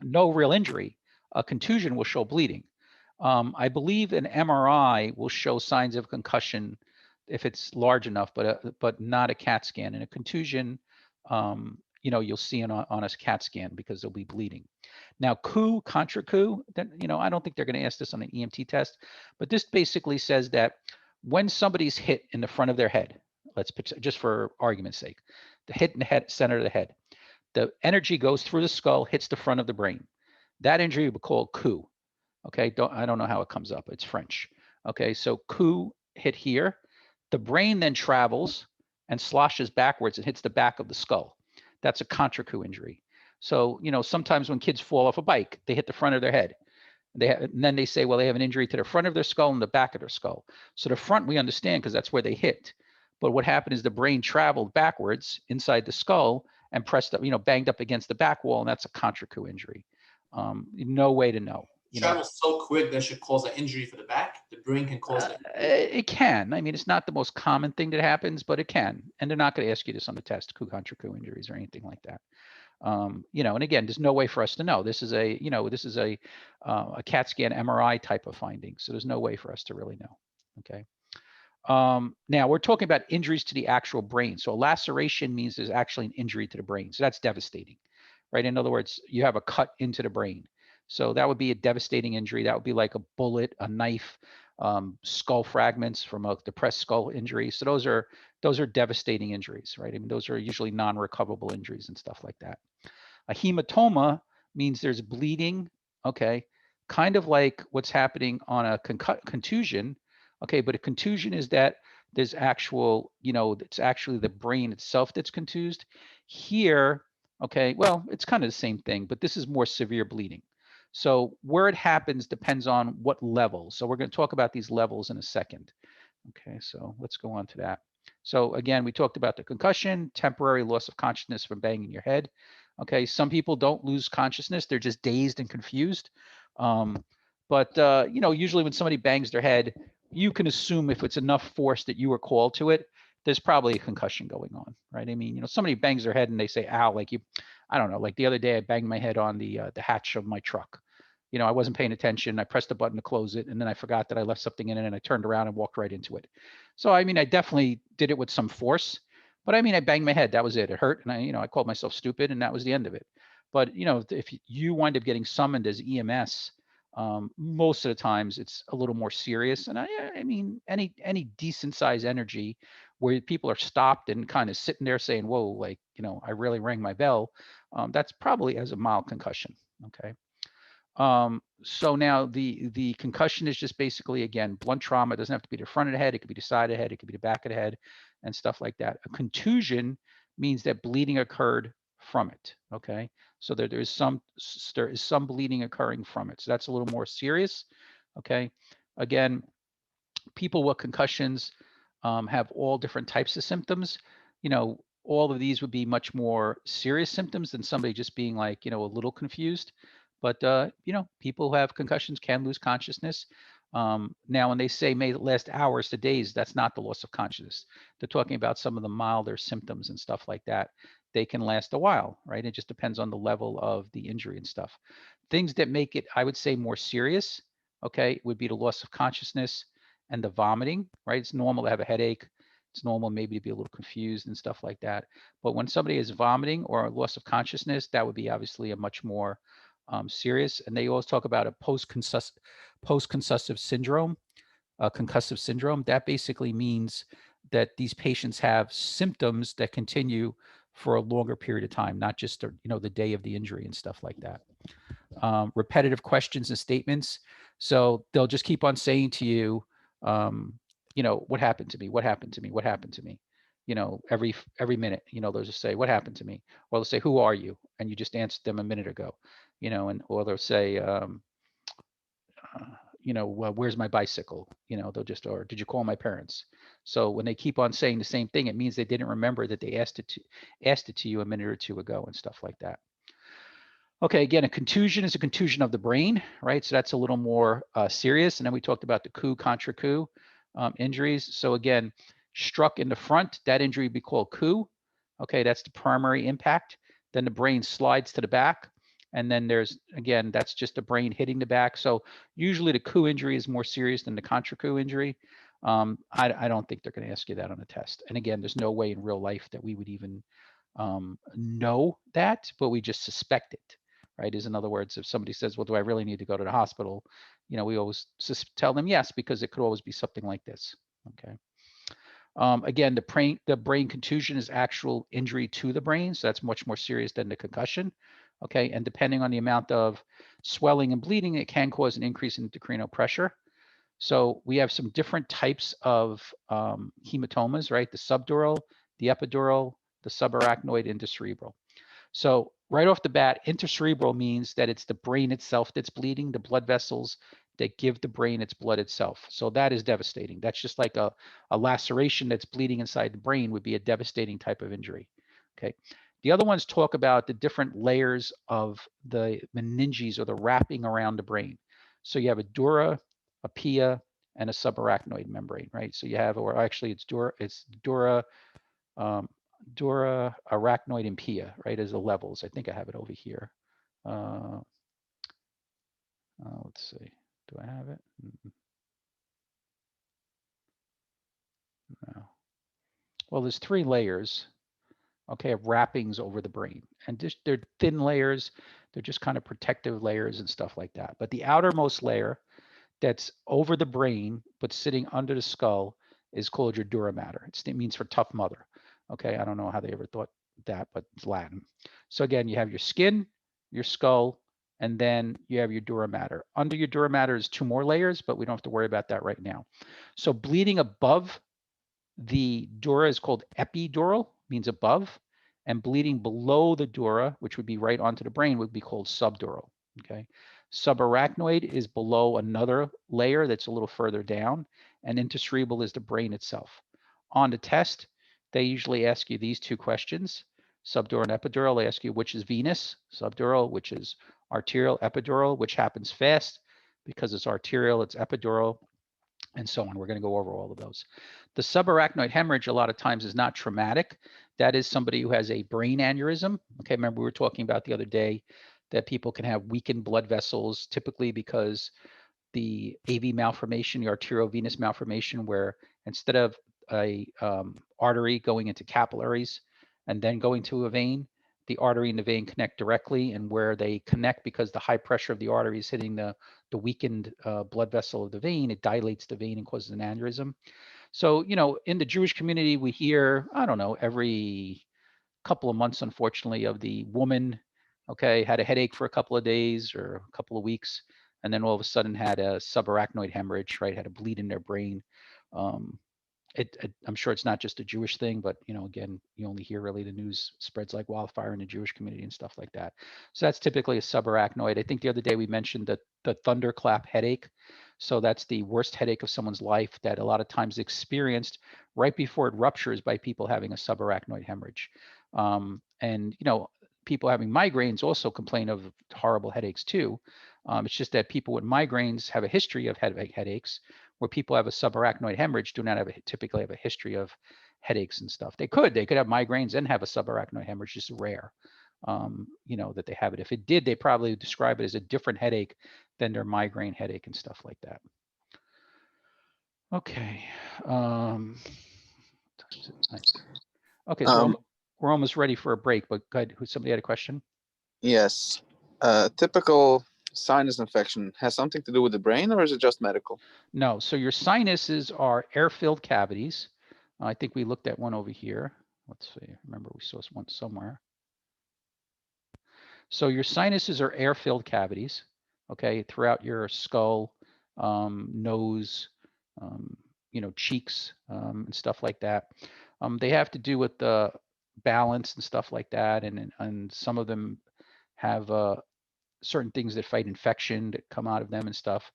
no real injury. A contusion will show bleeding. I believe an MRI will show signs of concussion if it's large enough, but not a CAT scan. And a contusion, you'll see on a CAT scan because there'll be bleeding. Now, Coup, Contrecoup, I don't think they're going to ask this on an EMT test, but this basically says that when somebody's hit in the front of their head, just for argument's sake, the hit in the head, center of the head, the energy goes through the skull, hits the front of the brain. That injury we call Coup. Okay, I don't know how it comes up. It's French. Okay, so Coup hit here. The brain then travels and sloshes backwards and hits the back of the skull. That's a Contrecoup injury. So, sometimes when kids fall off a bike, they hit the front of their head. And then they say, well, they have an injury to the front of their skull and the back of their skull. So the front we understand because that's where they hit. But what happened is the brain traveled backwards inside the skull and pressed up, banged up against the back wall, and that's a Contrecoup injury. No way to know. Travels so quick that should cause an injury for the back. The brain can cause that. It can. I mean, it's not the most common thing that happens, but it can. And they're not going to ask you this on the test, Contrecoup injuries or anything like that. And again, there's no way for us to know. This is a CAT scan MRI type of finding. So there's no way for us to really know. Okay. Now we're talking about injuries to the actual brain. So a laceration means there's actually an injury to the brain. So that's devastating, right? In other words, you have a cut into the brain. So that would be a devastating injury. That would be like a bullet, a knife, skull fragments from a depressed skull injury. So those are devastating injuries, right? I mean, those are usually non-recoverable injuries and stuff like that. A hematoma means there's bleeding, okay, kind of like what's happening on a contusion, okay, but a contusion is that there's actual, it's actually the brain itself that's contused. Here, okay, well, it's kind of the same thing, but this is more severe bleeding. So where it happens depends on what level. So we're going to talk about these levels in a second. Okay, so let's go on to that. So again, we talked about the concussion, temporary loss of consciousness from banging your head. Okay, some people don't lose consciousness. They're just dazed and confused. Usually when somebody bangs their head, you can assume if it's enough force that you were called to it, there's probably a concussion going on, right? I mean, somebody bangs their head and they say, ow, I don't know, like the other day I banged my head on the hatch of my truck. I wasn't paying attention. I pressed the button to close it, and then I forgot that I left something in it, and I turned around and walked right into it. So, I mean, I definitely did it with some force, but I mean, I banged my head. That was it. It hurt, and I called myself stupid, and that was the end of it. But, if you wind up getting summoned as EMS, most of the times it's a little more serious. And I mean, any decent size energy where people are stopped and kind of sitting there saying, whoa, like, I really rang my bell. That's probably as a mild concussion. Okay. So now the concussion is just basically, again, blunt trauma. It doesn't have to be the front of the head. It could be the side of the head. It could be the back of the head and stuff like that. A contusion means that bleeding occurred from it. Okay. So there is some bleeding occurring from it. So that's a little more serious. Okay. Again, people with concussions have all different types of symptoms. All of these would be much more serious symptoms than somebody just being like, a little confused. But, people who have concussions can lose consciousness. Now, when they say may last hours to days, that's not the loss of consciousness. They're talking about some of the milder symptoms and stuff like that. They can last a while, right? It just depends on the level of the injury and stuff. Things that make it, I would say, more serious, okay, would be the loss of consciousness and the vomiting, right? It's normal to have a headache. It's normal maybe to be a little confused and stuff like that. But when somebody is vomiting or a loss of consciousness, that would be obviously a much more serious. And they always talk about a post-concussive syndrome, concussive syndrome. That basically means that these patients have symptoms that continue for a longer period of time, not just the day of the injury and stuff like that. Repetitive questions and statements. So they'll just keep on saying to you, what happened to me? What happened to me? What happened to me? Every minute, they'll just say, what happened to me? Or they'll say, who are you? And you just answered them a minute ago, or they'll say, where's my bicycle? They'll just, or did you call my parents? So when they keep on saying the same thing, it means they didn't remember that they asked it to you a minute or two ago and stuff like that. Okay, again, a contusion is a contusion of the brain, right? So that's a little more serious. And then we talked about the Coup, Contrecoup injuries. So again, struck in the front, that injury would be called Coup. Okay, that's the primary impact. Then the brain slides to the back. And then again, that's just the brain hitting the back. So usually the Coup injury is more serious than the Contrecoup injury. I don't think they're going to ask you that on a test. And again, there's no way in real life that we would even know that, but we just suspect it, right? In other words, if somebody says, well, do I really need to go to the hospital? We always tell them yes, because it could always be something like this, okay? Again, the brain contusion is actual injury to the brain, so that's much more serious than the concussion, okay? And depending on the amount of swelling and bleeding, it can cause an increase in intracranial pressure. So we have some different types of hematomas, right? The subdural, the epidural, the subarachnoid, intracerebral. So right off the bat, intracerebral means that it's the brain itself that's bleeding, the blood vessels that give the brain its blood itself. So that is devastating. That's just like a laceration that's bleeding inside the brain would be a devastating type of injury. Okay. The other ones talk about the different layers of the meninges or the wrapping around the brain. So you have a dura, a pia, and a subarachnoid membrane, right? So you have, or actually it's dura arachnoid and pia, right, as the levels. I think I have it over here. Let's see. Do I have it? No. Well, there's 3 layers, okay, of wrappings over the brain. And they're thin layers. They're just kind of protective layers and stuff like that. But the outermost layer that's over the brain, but sitting under the skull, is called your dura mater. It means for tough mother. Okay, I don't know how they ever thought that, but it's Latin. So again, you have your skin, your skull, and then you have your dura mater. Under your dura mater is 2 more layers, but we don't have to worry about that right now. So bleeding above the dura is called epidural, means above, and bleeding below the dura, which would be right onto the brain, would be called subdural. Okay. Subarachnoid is below another layer that's a little further down, and intracerebral is the brain itself. On the test, they usually ask you these 2 questions. Subdural and epidural, they ask you which is venous, subdural, which is arterial, epidural, which happens fast. Because it's arterial, it's epidural, and so on. We're going to go over all of those. The subarachnoid hemorrhage a lot of times is not traumatic. That is somebody who has a brain aneurysm. Okay, remember we were talking about the other day that people can have weakened blood vessels, typically because the AV malformation, the arteriovenous malformation, where instead of a artery going into capillaries and then going to a vein, the artery and the vein connect directly, and where they connect, because the high pressure of the artery is hitting the weakened blood vessel of the vein, it dilates the vein and causes an aneurysm. So, in the Jewish community, we hear, I don't know, every couple of months, unfortunately, of the woman, okay, had a headache for a couple of days or a couple of weeks, and then all of a sudden had a subarachnoid hemorrhage, right, had a bleed in their brain. I'm sure it's not just a Jewish thing, but again, you only hear really the news spreads like wildfire in the Jewish community and stuff like that. So that's typically a subarachnoid. I think the other day we mentioned the thunderclap headache. So that's the worst headache of someone's life that a lot of times experienced right before it ruptures by people having a subarachnoid hemorrhage. And people having migraines also complain of horrible headaches too. It's just that people with migraines have a history of headaches, where people have a subarachnoid hemorrhage do not typically have a history of headaches and stuff. They could have migraines and have a subarachnoid hemorrhage, just rare, that they have it. If it did, they probably describe it as a different headache than their migraine headache and stuff like that. Okay. Okay, so we're almost ready for a break, but go ahead. Somebody had a question? Yes. Typical sinus infection has something to do with the brain, or is it just medical? No. So your sinuses are air-filled cavities. I think we looked at one over here. let's see, remember we saw one somewhere. So your sinuses are air-filled cavities, okay, throughout your skull, nose, cheeks, and stuff like that. They have to do with the balance and stuff like that, and some of them have certain things that fight infection that come out of them and stuff.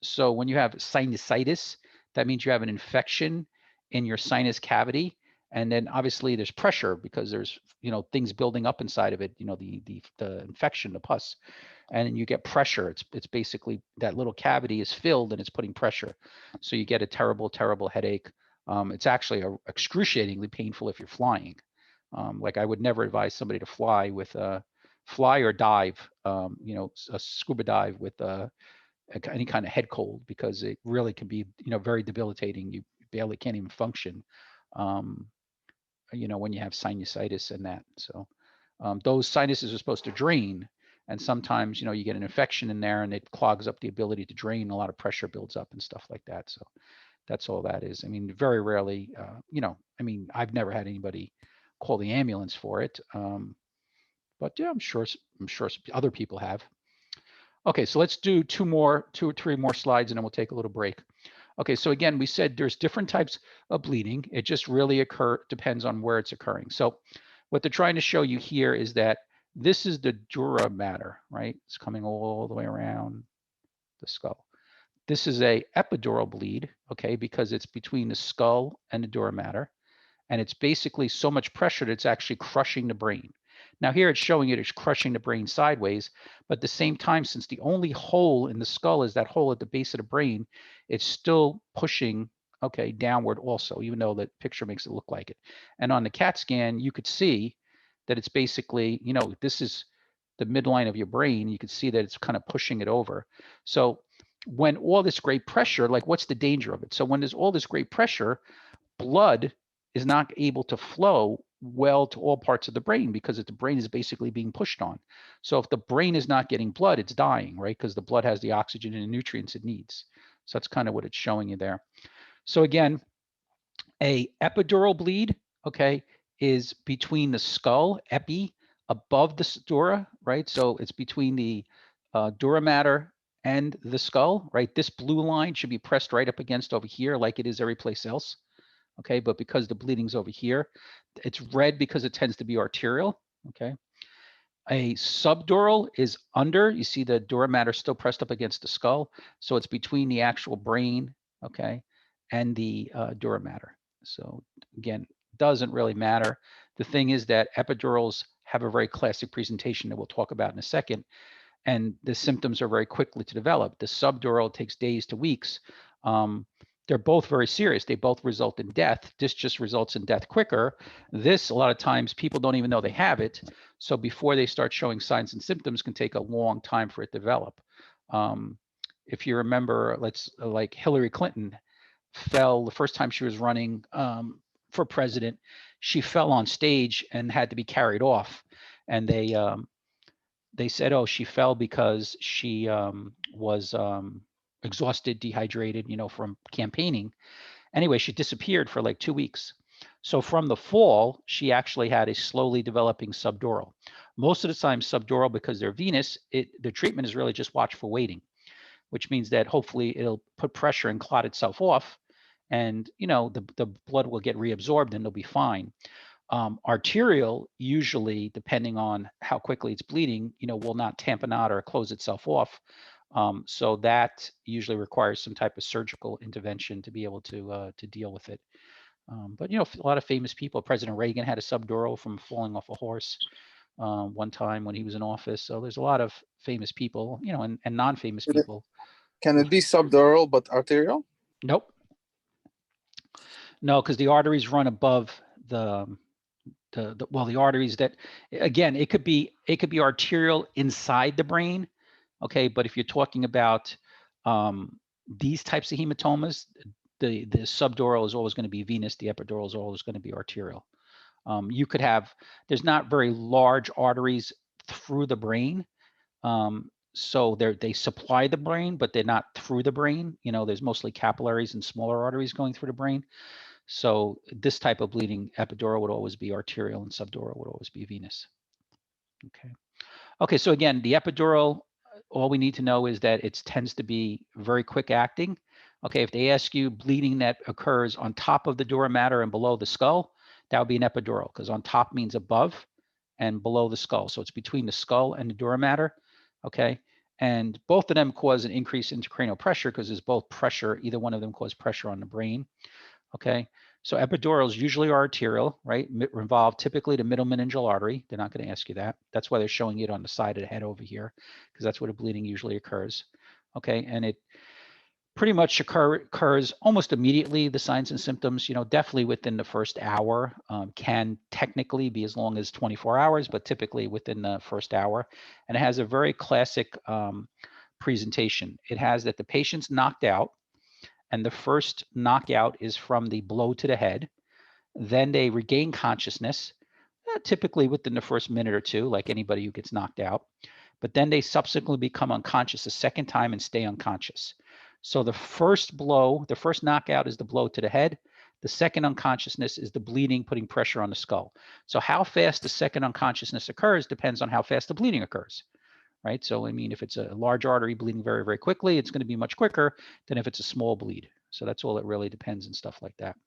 So when you have sinusitis, that means you have an infection in your sinus cavity, and then obviously there's pressure because there's things building up inside of it. The infection, the pus, and you get pressure. It's basically that little cavity is filled and it's putting pressure, so you get a terrible headache. It's actually excruciatingly painful if you're flying. Like I would never advise somebody to fly or dive, a scuba dive with any kind of head cold, because it really can be, very debilitating. You barely can't even function, when you have sinusitis and that. So those sinuses are supposed to drain, and sometimes, you get an infection in there and it clogs up the ability to drain. A lot of pressure builds up and stuff like that. So that's all that is. I mean, very rarely, I've never had anybody call the ambulance for it. But yeah, I'm sure other people have. Okay, so let's do two or three more slides and then we'll take a little break. Okay, so again, we said there's different types of bleeding. It just really depends on where it's occurring. So what they're trying to show you here is that this is the dura mater, right? It's coming all the way around the skull. This is a epidural bleed, okay, because it's between the skull and the dura mater. And it's basically so much pressure that it's actually crushing the brain. Now here it's showing it's crushing the brain sideways, but at the same time, since the only hole in the skull is that hole at the base of the brain, it's still pushing, okay, downward also, even though the picture makes it look like it. And on the CAT scan, you could see that it's basically, this is the midline of your brain. You could see that it's kind of pushing it over. So when all this great pressure, like what's the danger of it? So when there's all this great pressure, blood is not able to flow well to all parts of the brain because the brain is basically being pushed on. So if the brain is not getting blood, it's dying, right? Because the blood has the oxygen and the nutrients it needs. So that's kind of what it's showing you there. So again, a epidural bleed, okay, is between the skull, epi, above the dura, right? So it's between the dura mater and the skull, right? This blue line should be pressed right up against over here like it is every place else. Okay, but because the bleeding's over here, it's red because it tends to be arterial, okay? A subdural is under, you see the dura mater still pressed up against the skull, so it's between the actual brain, okay, and the dura mater. So again, doesn't really matter. The thing is that epidurals have a very classic presentation that we'll talk about in a second, and the symptoms are very quickly to develop. The subdural takes days to weeks. They're both very serious. They both result in death. This just results in death quicker. This, a lot of times, people don't even know they have it. So before they start showing signs and symptoms, can take a long time for it to develop. If you remember, like Hillary Clinton fell the first time she was running for president. She fell on stage and had to be carried off. And they said, oh, she fell because she was exhausted, dehydrated, from campaigning. Anyway, she disappeared for like 2 weeks. So from the fall, she actually had a slowly developing subdural. Most of the time subdural, because they're venous, the treatment is really just watchful waiting, which means that hopefully it'll put pressure and clot itself off. And, the blood will get reabsorbed and it'll be fine. Arterial, usually, depending on how quickly it's bleeding, will not tamponade or close itself off. So that usually requires some type of surgical intervention to be able to deal with it. But a lot of famous people. President Reagan had a subdural from falling off a horse one time when he was in office. So there's a lot of famous people, and non-famous people. Can it be subdural but arterial? Nope. No, because the arteries run above the arteries that, again, it could be arterial inside the brain, okay, but if you're talking about these types of hematomas, the subdural is always going to be venous, the epidural is always going to be arterial. You could have, there's not very large arteries through the brain, so they supply the brain, but they're not through the brain. There's mostly capillaries and smaller arteries going through the brain. So this type of bleeding, epidural would always be arterial and subdural would always be venous. Okay. Okay, so again, the epidural, all we need to know is that it tends to be very quick acting. Okay, if they ask you bleeding that occurs on top of the dura mater and below the skull, that would be an epidural, because on top means above and below the skull. So it's between the skull and the dura mater. Okay, and both of them cause an increase in intracranial pressure because there's both pressure, either one of them cause pressure on the brain. Okay, so epidurals usually are arterial, right? Involve typically the middle meningeal artery. They're not going to ask you that. That's why they're showing it on the side of the head over here, because that's where the bleeding usually occurs. Okay, and it pretty much occurs almost immediately. The signs and symptoms, definitely within the first hour, can technically be as long as 24 hours, but typically within the first hour. And it has a very classic presentation. It has that the patient's knocked out, and the first knockout is from the blow to the head. Then they regain consciousness, typically within the first minute or two, like anybody who gets knocked out. But then they subsequently become unconscious a second time and stay unconscious. So the first blow, the first knockout is the blow to the head. The second unconsciousness is the bleeding, putting pressure on the skull. So how fast the second unconsciousness occurs depends on how fast the bleeding occurs, right? So, I mean, if it's a large artery bleeding very, very quickly, it's going to be much quicker than if it's a small bleed. So that's all it really depends and stuff like that.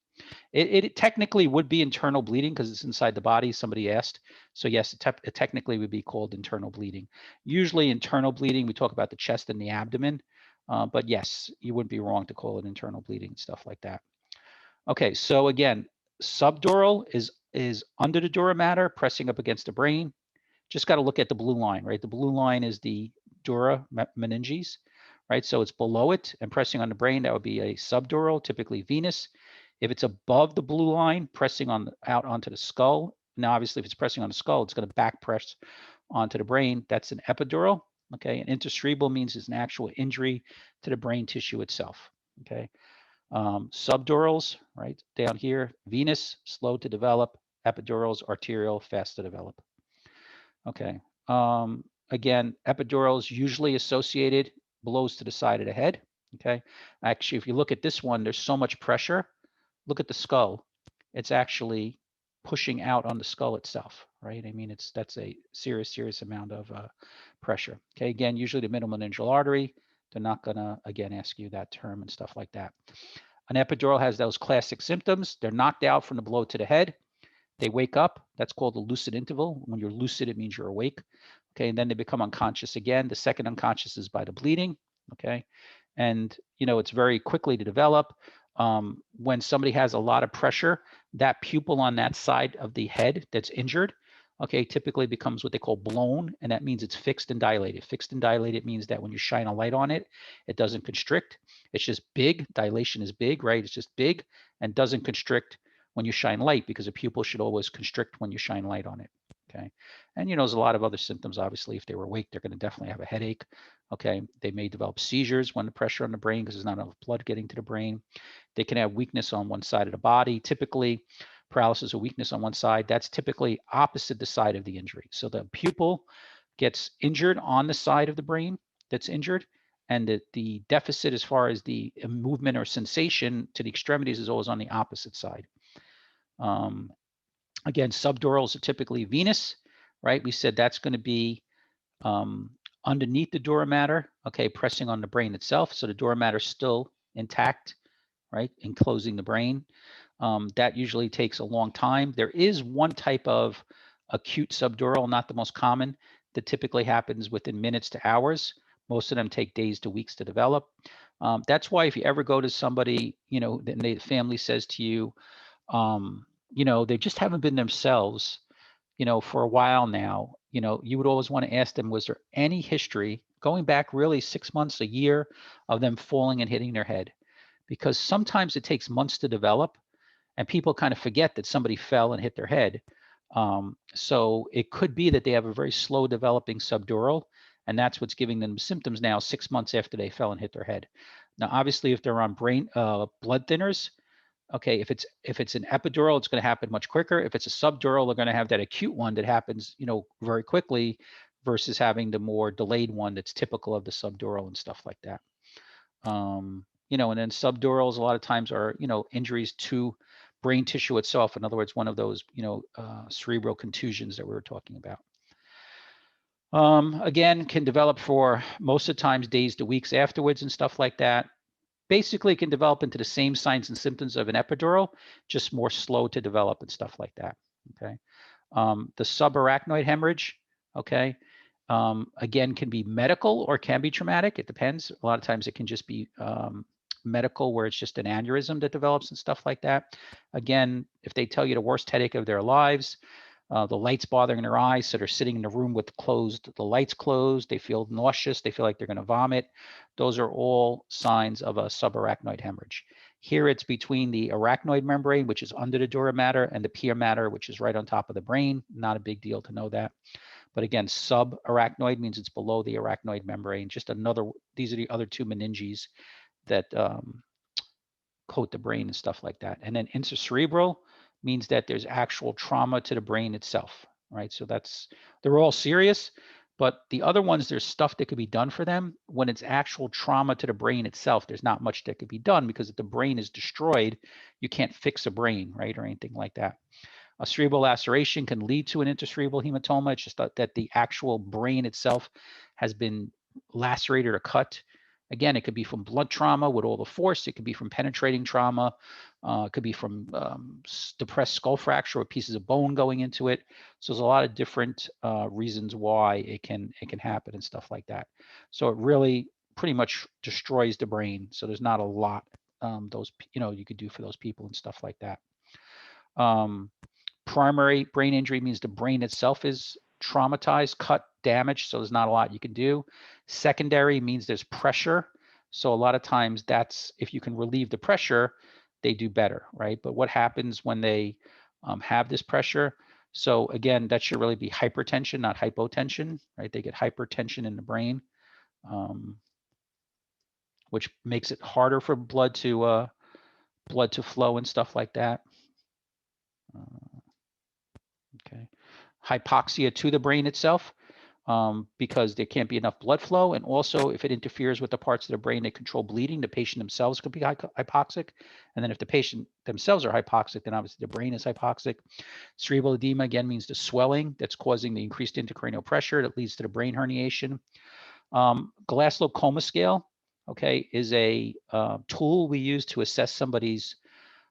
It technically would be internal bleeding because it's inside the body, somebody asked. So yes, it technically would be called internal bleeding. Usually internal bleeding, we talk about the chest and the abdomen, but yes, you wouldn't be wrong to call it internal bleeding and stuff like that. Okay, so again, subdural is under the dura mater, pressing up against the brain. Just got to look at the blue line, right? The blue line is the dura meninges, right? So it's below it and pressing on the brain. That would be a subdural, typically venous. If it's above the blue line, pressing out onto the skull. Now, obviously, if it's pressing on the skull, it's going to back press onto the brain. That's an epidural. Okay, and intracerebral means it's an actual injury to the brain tissue itself. Okay, subdurals, right down here, venous, slow to develop. Epidurals, arterial, fast to develop. Okay. Again, epidurals usually associated blows to the side of the head. Okay. Actually, if you look at this one, there's so much pressure. Look at the skull. It's actually pushing out on the skull itself, right? I mean, that's a serious amount of pressure. Okay. Again, usually the middle meningeal artery. They're not gonna again ask you that term and stuff like that. An epidural has those classic symptoms. They're knocked out from the blow to the head. They wake up. That's called the lucid interval. When you're lucid, it means you're awake. Okay, and then they become unconscious again. The second unconscious is by the bleeding. Okay, and it's very quickly to develop. When somebody has a lot of pressure, that pupil on that side of the head that's injured, okay, typically becomes what they call blown, and that means it's fixed and dilated. Fixed and dilated means that when you shine a light on it, it doesn't constrict. It's just big. Dilation is big, right? It's just big and doesn't constrict when you shine light, because a pupil should always constrict when you shine light on it. Okay, and there's a lot of other symptoms. Obviously, if they were awake, they're going to definitely have a headache. Okay, they may develop seizures when the pressure on the brain, because there's not enough blood getting to the brain. They can have weakness on one side of the body. Typically, paralysis or weakness on one side. That's typically opposite the side of the injury. So the pupil gets injured on the side of the brain that's injured, and the deficit as far as the movement or sensation to the extremities is always on the opposite side. Again, subdurals are typically venous, right? We said that's going to be underneath the dura mater, okay, pressing on the brain itself. So the dura mater is still intact, right, enclosing the brain. That usually takes a long time. There is one type of acute subdural, not the most common, that typically happens within minutes to hours. Most of them take days to weeks to develop. That's why if you ever go to somebody, and the family says to you, they just haven't been themselves, for a while now, you would always want to ask them, was there any history going back really 6 months, a year, of them falling and hitting their head? Because sometimes it takes months to develop and people kind of forget that somebody fell and hit their head. So it could be that they have a very slow developing subdural, and that's what's giving them symptoms now 6 months after they fell and hit their head. Now, obviously, if they're on blood thinners, okay, if it's an epidural, it's going to happen much quicker. If it's a subdural, they're going to have that acute one that happens, very quickly, versus having the more delayed one that's typical of the subdural and stuff like that. And then subdurals a lot of times are, injuries to brain tissue itself. In other words, one of those, cerebral contusions that we were talking about. Again, can develop for most of the times days to weeks afterwards and stuff like that. Basically, it can develop into the same signs and symptoms of an epidural, just more slow to develop and stuff like that. Okay. The subarachnoid hemorrhage, okay, again, can be medical or can be traumatic. It depends. A lot of times it can just be medical, where it's just an aneurysm that develops and stuff like that. Again, if they tell you the worst headache of their lives, the lights bothering their eyes, so they're sitting in the room with the lights closed, they feel nauseous, they feel like they're going to vomit. Those are all signs of a subarachnoid hemorrhage. Here it's between the arachnoid membrane, which is under the dura mater, and the pia mater, which is right on top of the brain. Not a big deal to know that. But again, subarachnoid means it's below the arachnoid membrane. Just another, these are the other two meninges that coat the brain and stuff like that. And then intracerebral means that there's actual trauma to the brain itself, right? So they're all serious, but the other ones, there's stuff that could be done for them. When it's actual trauma to the brain itself, there's not much that could be done, because if the brain is destroyed, you can't fix a brain, right? Or anything like that. A cerebral laceration can lead to an intracerebral hematoma. It's just that the actual brain itself has been lacerated or cut. Again, it could be from blunt trauma with all the force. It could be from penetrating trauma. It could be from depressed skull fracture with pieces of bone going into it. So there's a lot of different reasons why it can happen and stuff like that. So it really pretty much destroys the brain. So there's not a lot you could do for those people and stuff like that. Primary brain injury means the brain itself is traumatized, cut, damaged, so there's not a lot you can do. Secondary means there's pressure. So a lot of times that's, if you can relieve the pressure, they do better, right? But what happens when they have this pressure? So again, that should really be hypertension, not hypotension, right? They get hypertension in the brain, which makes it harder for blood to flow and stuff like that. Okay. Hypoxia to the brain itself, because there can't be enough blood flow. And also, if it interferes with the parts of the brain that control bleeding, the patient themselves could be hypoxic. And then if the patient themselves are hypoxic, then obviously the brain is hypoxic. Cerebral edema, again, means the swelling that's causing the increased intracranial pressure that leads to the brain herniation. Glasgow Coma Scale, okay, is a tool we use to assess somebody's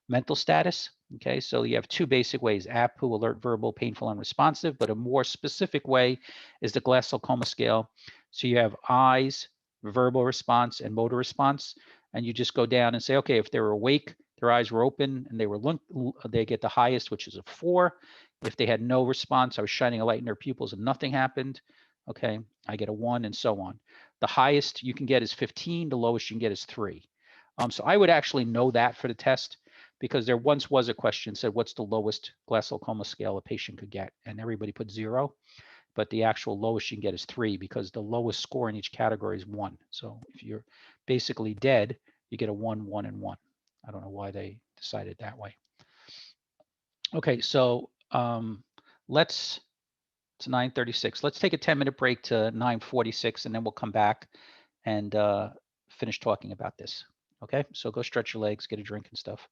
mental status. Okay, so you have two basic ways: APU, alert, verbal, painful, unresponsive, but a more specific way is the Glasgow Coma Scale. So you have eyes, verbal response, and motor response, and you just go down and say, okay, if they were awake, their eyes were open, and they get the highest, which is a 4. If they had no response, I was shining a light in their pupils and nothing happened, okay, I get a 1, and so on. The highest you can get is 15, the lowest you can get is 3. So I would actually know that for the test, because there once was a question said, what's the lowest Glasgow Coma Scale a patient could get? And everybody put 0, but the actual lowest you can get is 3, because the lowest score in each category is 1. So if you're basically dead, you get a 1, 1, and 1. I don't know why they decided that way. Okay, so it's 9:36. Let's take a 10-minute break to 9:46, and then we'll come back and finish talking about this. Okay, so go stretch your legs, get a drink and stuff.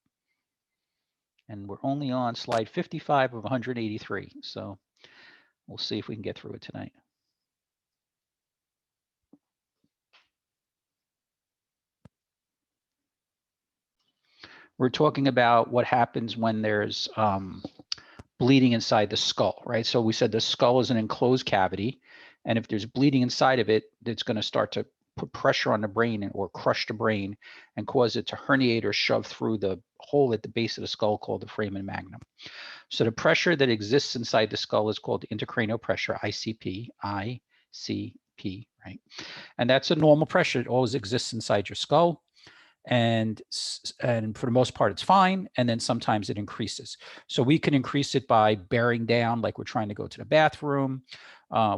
And we're only on slide 55 of 183. So we'll see if we can get through it tonight. We're talking about what happens when there's bleeding inside the skull, right? So we said the skull is an enclosed cavity, and if there's bleeding inside of it, it's going to start to put pressure on the brain or crush the brain and cause it to herniate or shove through the hole at the base of the skull called the foramen magnum. So the pressure that exists inside the skull is called intracranial pressure, ICP, right? And that's a normal pressure. It always exists inside your skull. And for the most part, it's fine. And then sometimes it increases. So we can increase it by bearing down, like we're trying to go to the bathroom.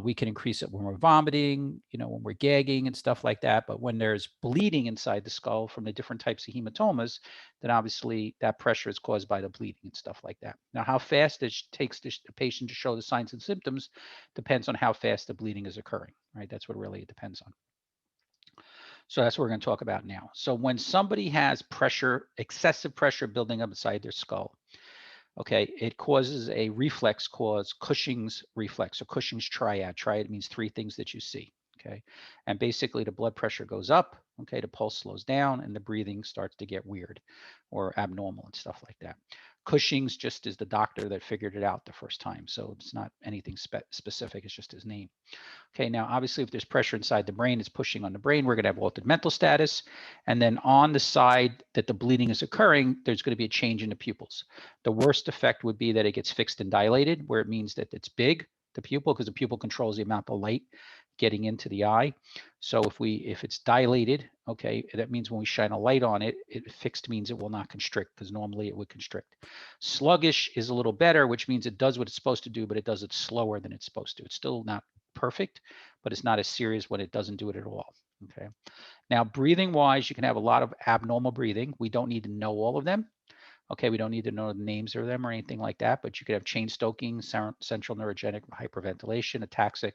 We can increase it when we're vomiting, when we're gagging and stuff like that. But when there's bleeding inside the skull from the different types of hematomas, then obviously that pressure is caused by the bleeding and stuff like that. Now, how fast it takes the patient to show the signs and symptoms depends on how fast the bleeding is occurring, right? That's what really it depends on. So that's what we're going to talk about now. So when somebody has pressure, excessive pressure building up inside their skull, okay, it causes a reflex called Cushing's reflex or Cushing's triad. Triad means three things that you see, okay? And basically the blood pressure goes up, okay, the pulse slows down and the breathing starts to get weird or abnormal and stuff like that. Cushing's just is the doctor that figured it out the first time. So it's not anything specific, it's just his name. Okay, now obviously if there's pressure inside the brain, it's pushing on the brain, we're going to have altered mental status. And then on the side that the bleeding is occurring, there's going to be a change in the pupils. The worst effect would be that it gets fixed and dilated, where it means that it's big, the pupil, because the pupil controls the amount of light getting into the eye. So if it's dilated, okay, that means when we shine a light on it, fixed means it will not constrict, because normally it would constrict. Sluggish is a little better, which means it does what it's supposed to do, but it does it slower than it's supposed to. It's still not perfect, but it's not as serious when it doesn't do it at all. Okay. Now, breathing wise, you can have a lot of abnormal breathing. We don't need to know all of them. Okay, we don't need to know the names of them or anything like that, but you could have chain stoking, central neurogenic hyperventilation, ataxic.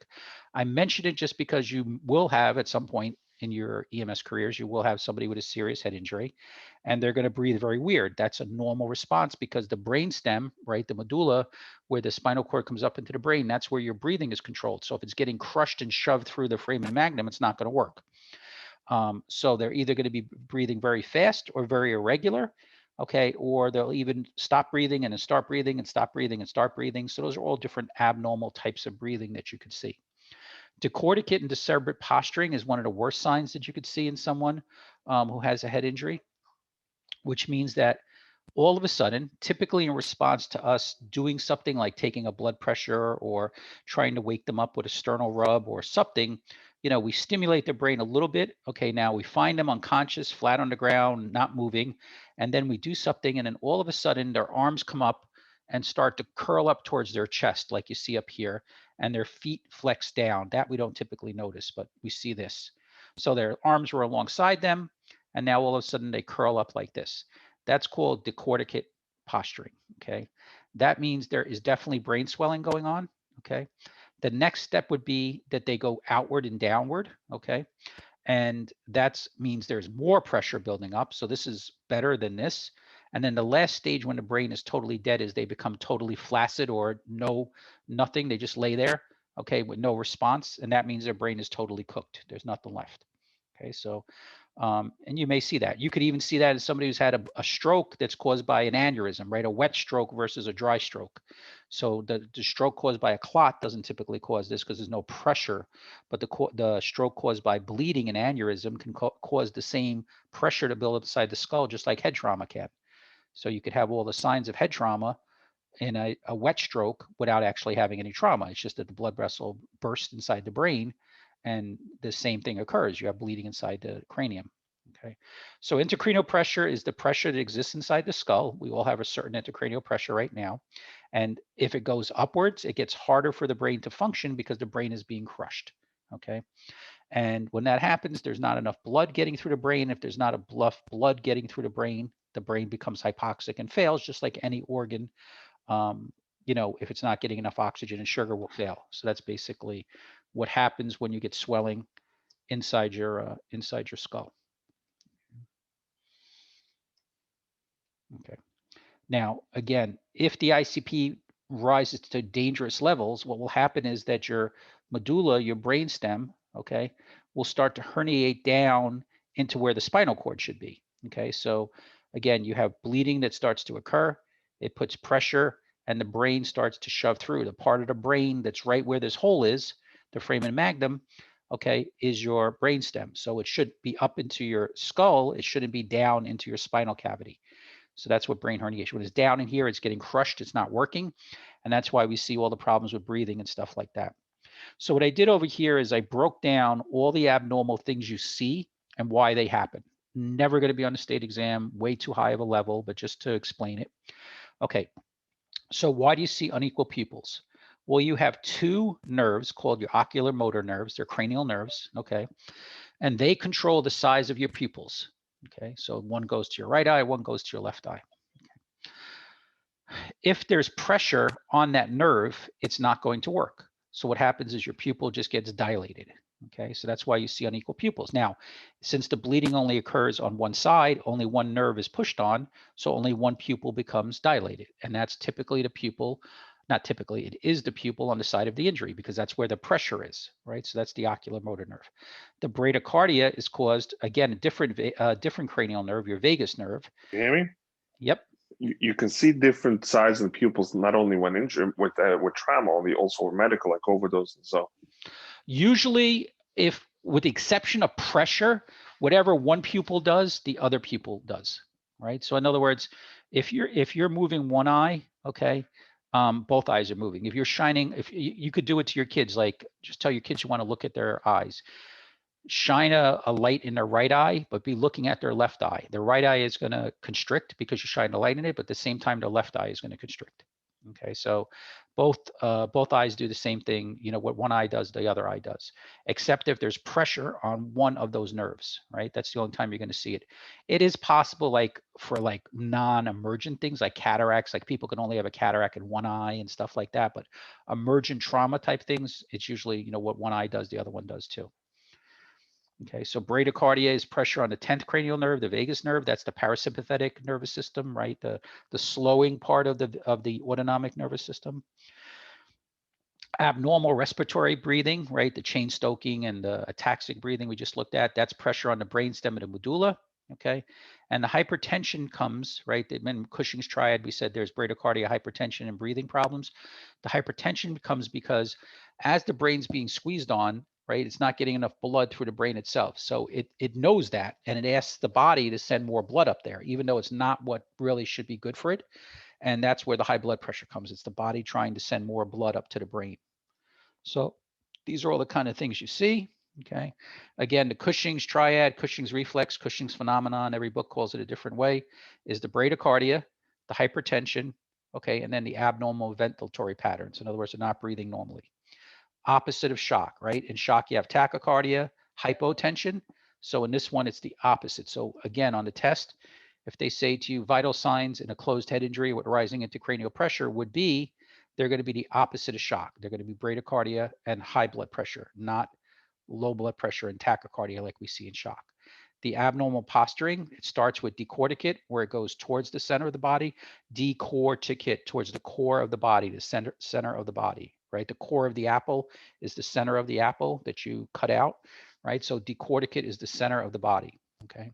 I mentioned it just because you will have at some point in your EMS careers, you will have somebody with a serious head injury and they're going to breathe very weird. That's a normal response because the brainstem, right, the medulla, where the spinal cord comes up into the brain, that's where your breathing is controlled. So if it's getting crushed and shoved through the foramen magnum, it's not going to work. So they're either going to be breathing very fast or very irregular, okay, or they'll even stop breathing and then start breathing and stop breathing and start breathing. So those are all different abnormal types of breathing that you could see. Decorticate and decerebrate posturing is one of the worst signs that you could see in someone who has a head injury, which means that all of a sudden, typically in response to us doing something like taking a blood pressure or trying to wake them up with a sternal rub or something, you know, we stimulate their brain a little bit. Okay, now we find them unconscious, flat on the ground, not moving. And then we do something, and then all of a sudden their arms come up and start to curl up towards their chest, like you see up here, and their feet flex down. That we don't typically notice, but we see this. So their arms were alongside them, and now all of a sudden they curl up like this. That's called decorticate posturing, okay? That means there is definitely brain swelling going on, okay? The next step would be that they go outward and downward, okay? And that means there's more pressure building up. So this is better than this. And then the last stage when the brain is totally dead is they become totally flaccid or nothing. They just lay there, okay, with no response. And that means their brain is totally cooked. There's nothing left. Okay, so, and you may see that. You could even see that in somebody who's had a stroke that's caused by an aneurysm, right? A wet stroke versus a dry stroke. So the stroke caused by a clot doesn't typically cause this because there's no pressure, but the stroke caused by bleeding and aneurysm can cause the same pressure to build up inside the skull, just like head trauma can. So you could have all the signs of head trauma in a wet stroke without actually having any trauma. It's just that the blood vessel bursts inside the brain and the same thing occurs. You have bleeding inside the cranium. Okay, so intracranial pressure is the pressure that exists inside the skull. We all have a certain intracranial pressure right now. And if it goes upwards, it gets harder for the brain to function because the brain is being crushed. Okay, and when that happens, there's not enough blood getting through the brain. If there's not enough blood getting through the brain becomes hypoxic and fails, just like any organ. You know, if it's not getting enough oxygen and sugar will fail. So that's basically what happens when you get swelling inside your skull. Okay. Now, again, if the ICP rises to dangerous levels, what will happen is that your medulla, your brainstem, okay, will start to herniate down into where the spinal cord should be. Okay, so again, you have bleeding that starts to occur. It puts pressure and the brain starts to shove through. The part of the brain that's right where this hole is, the foramen magnum, okay, is your brainstem. So it should be up into your skull. It shouldn't be down into your spinal cavity. So that's what brain herniation. When it's down in here, it's getting crushed. It's not working. And that's why we see all the problems with breathing and stuff like that. So what I did over here is I broke down all the abnormal things you see and why they happen. Never going to be on the state exam, way too high of a level, but just to explain it. Okay, so why do you see unequal pupils? Well, you have two nerves called your ocular motor nerves. They're cranial nerves, okay? And they control the size of your pupils, okay? So one goes to your right eye, one goes to your left eye. If there's pressure on that nerve, it's not going to work. So what happens is your pupil just gets dilated, Okay, so that's why you see unequal pupils. Now, since the bleeding only occurs on one side, only one nerve is pushed on, so only one pupil becomes dilated. And that's typically the pupil, not typically, it is the pupil on the side of the injury because that's where the pressure is, right? So that's the oculomotor nerve. The bradycardia is caused, again, a different cranial nerve, your vagus nerve. You hear me? Yep. You can see different sides in pupils not only when injured with trauma, only also with medical like overdose and so. Usually, if with the exception of pressure, whatever one pupil does, the other pupil does, right? So in other words, if you're moving one eye, okay, both eyes are moving. If you're shining, if you could do it to your kids, like just tell your kids you want to look at their eyes. Shine a light in their right eye, but be looking at their left eye. Their right eye is going to constrict because you shine a light in it, but at the same time, their left eye is going to constrict. Okay, so both eyes do the same thing. You know, what one eye does, the other eye does, except if there's pressure on one of those nerves, right? That's the only time you're going to see it. It is possible, like for like non-emergent things like cataracts, like people can only have a cataract in one eye and stuff like that. But emergent trauma type things, it's usually, you know, what one eye does, the other one does too. Okay, so bradycardia is pressure on the 10th cranial nerve, the vagus nerve. That's the parasympathetic nervous system, right? The slowing part of the autonomic nervous system. Abnormal respiratory breathing, right? The chain stoking and the ataxic breathing we just looked at. That's pressure on the brainstem and the medulla. Okay, and the hypertension comes, right? In Cushing's triad, we said there's bradycardia, hypertension, and breathing problems. The hypertension comes because as the brain's being squeezed on, right, it's not getting enough blood through the brain itself. So it knows that, and it asks the body to send more blood up there, even though it's not what really should be good for it. And that's where the high blood pressure comes. It's the body trying to send more blood up to the brain. So these are all the kind of things you see. Okay. Again, the Cushing's triad, Cushing's reflex, Cushing's phenomenon, every book calls it a different way, is the bradycardia, the hypertension, okay, and then the abnormal ventilatory patterns. In other words, they're not breathing normally. Opposite of shock, right? In shock, you have tachycardia, hypotension. So in this one, it's the opposite. So again, on the test, if they say to you vital signs in a closed head injury with rising intracranial pressure would be, they're going to be the opposite of shock. They're going to be bradycardia and high blood pressure, not low blood pressure and tachycardia like we see in shock. The abnormal posturing, it starts with decorticate, where it goes towards the center of the body, decorticate towards the core of the body, the center of the body, right? The core of the apple is the center of the apple that you cut out, right? So decorticate is the center of the body, okay?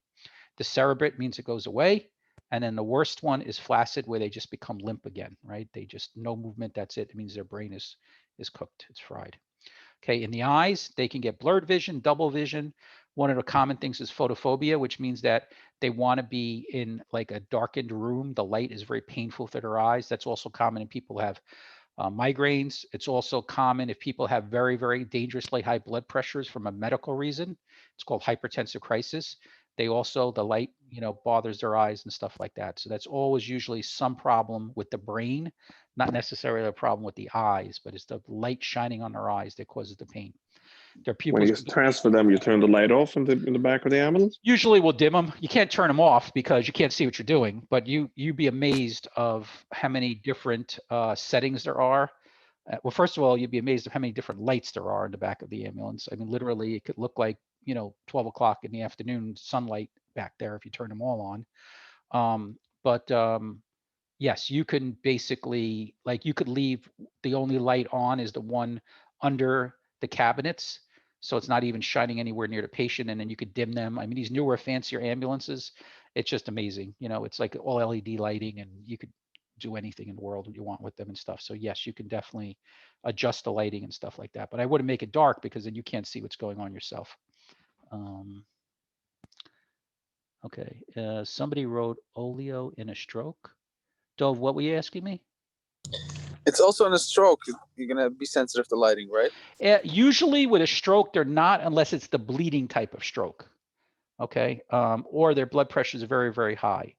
Decerebrate means it goes away. And then the worst one is flaccid, where they just become limp again, right? They just, no movement, that's it. It means their brain is cooked, it's fried. Okay, in the eyes, they can get blurred vision, double vision. One of the common things is photophobia, which means that they want to be in like a darkened room. The light is very painful for their eyes. That's also common in people who have migraines. It's also common if people have very, very dangerously high blood pressures from a medical reason. It's called hypertensive crisis. They also, the light, you know, bothers their eyes and stuff like that. So that's always usually some problem with the brain, not necessarily a problem with the eyes, but it's the light shining on their eyes that causes the pain. Their When pupils you transfer them, you turn the light off in the back of the ambulance? usually will dim them. You can't turn them off because you can't see what you're doing, but you'd be amazed of how many different settings there are. Well, first of all, you'd be amazed of how many different lights there are in the back of the ambulance. I mean, literally, it could look like, you know, 12 o'clock in the afternoon sunlight back there if you turn them all on. Yes, you can basically, like, you could leave the only light on is the one under the cabinets. So it's not even shining anywhere near the patient, and then you could dim them. I mean, these newer, fancier ambulances, it's just amazing. You know, it's like all LED lighting, and you could do anything in the world you want with them and stuff. So yes, you can definitely adjust the lighting and stuff like that. But I wouldn't make it dark because then you can't see what's going on yourself. Okay, somebody wrote oleo in a stroke. Dove, what were you asking me? It's also in a stroke. You're gonna be sensitive to lighting, right? Usually with a stroke, they're not, unless it's the bleeding type of stroke. Okay, or their blood pressures are very, very high.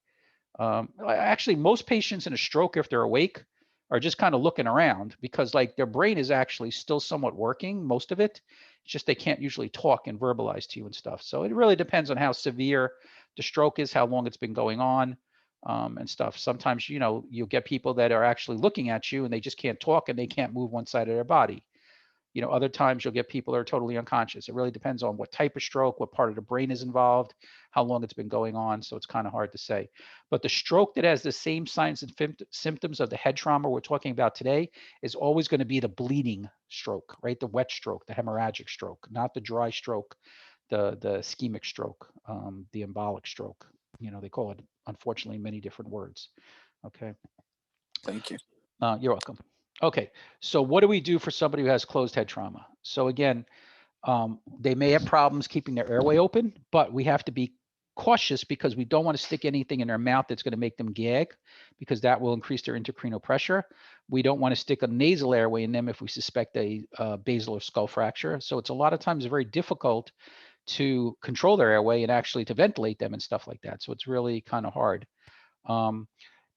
Actually, most patients in a stroke, if they're awake, are just kind of looking around because like their brain is actually still somewhat working, most of it. It's just they can't usually talk and verbalize to you and stuff. So it really depends on how severe the stroke is, how long it's been going on, and stuff. Sometimes, you know, you'll get people that are actually looking at you and they just can't talk and they can't move one side of their body. You know, other times you'll get people that are totally unconscious. It really depends on what type of stroke, what part of the brain is involved, how long it's been going on. So it's kind of hard to say. But the stroke that has the same signs and symptoms of the head trauma we're talking about today is always going to be the bleeding stroke, right? The wet stroke, the hemorrhagic stroke, not the dry stroke, the ischemic stroke, the embolic stroke. You know, they call it, unfortunately, many different words. Okay. Thank you. You're welcome. Okay, so what do we do for somebody who has closed head trauma? So again, they may have problems keeping their airway open, but we have to be cautious because we don't want to stick anything in their mouth that's going to make them gag, because that will increase their intracranial pressure. We don't want to stick a nasal airway in them if we suspect a basilar skull fracture. So it's a lot of times very difficult to control their airway and actually to ventilate them and stuff like that. So it's really kind of hard.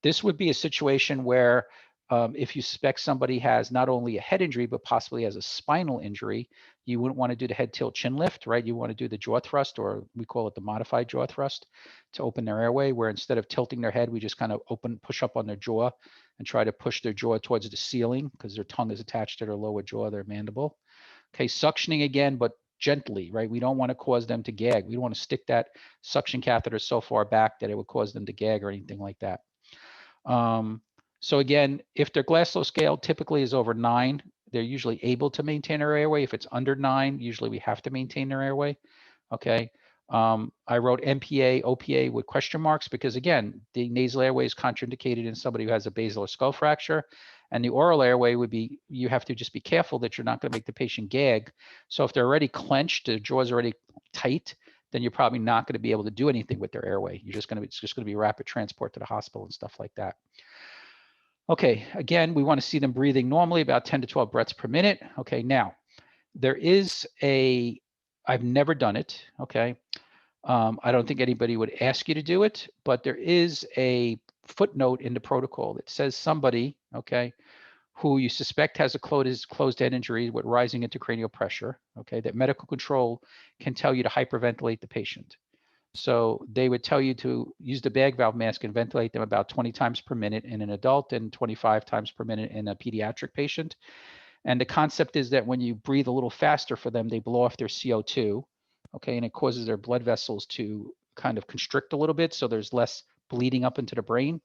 This would be a situation where if you suspect somebody has not only a head injury, but possibly has a spinal injury, you wouldn't want to do the head tilt chin lift, right? You want to do the jaw thrust, or we call it the modified jaw thrust, to open their airway, where instead of tilting their head, we just kind of push up on their jaw and try to push their jaw towards the ceiling because their tongue is attached to their lower jaw, their mandible. Okay, suctioning again, but gently, right? We don't want to cause them to gag. We don't want to stick that suction catheter so far back that it would cause them to gag or anything like that. So again, if their Glasgow scale typically is over 9, they're usually able to maintain their airway. If it's under 9, usually we have to maintain their airway. Okay. I wrote MPA, OPA with question marks because again, the nasal airway is contraindicated in somebody who has a basilar skull fracture, and the oral airway would be, you have to just be careful that you're not going to make the patient gag. So if they're already clenched, the jaw's already tight, then you're probably not going to be able to do anything with their airway. You're just going to be, it's just going to be rapid transport to the hospital and stuff like that. Okay, again, we want to see them breathing normally, about 10 to 12 breaths per minute. Okay, now there is a, I've never done it, okay. I don't think anybody would ask you to do it, but there is a footnote in the protocol that says somebody, okay, who you suspect has a closed head injury with rising intracranial pressure, okay, that medical control can tell you to hyperventilate the patient. So they would tell you to use the bag valve mask and ventilate them about 20 times per minute in an adult and 25 times per minute in a pediatric patient. And the concept is that when you breathe a little faster for them, they blow off their CO2, okay, and it causes their blood vessels to kind of constrict a little bit, so there's less bleeding up into the brain.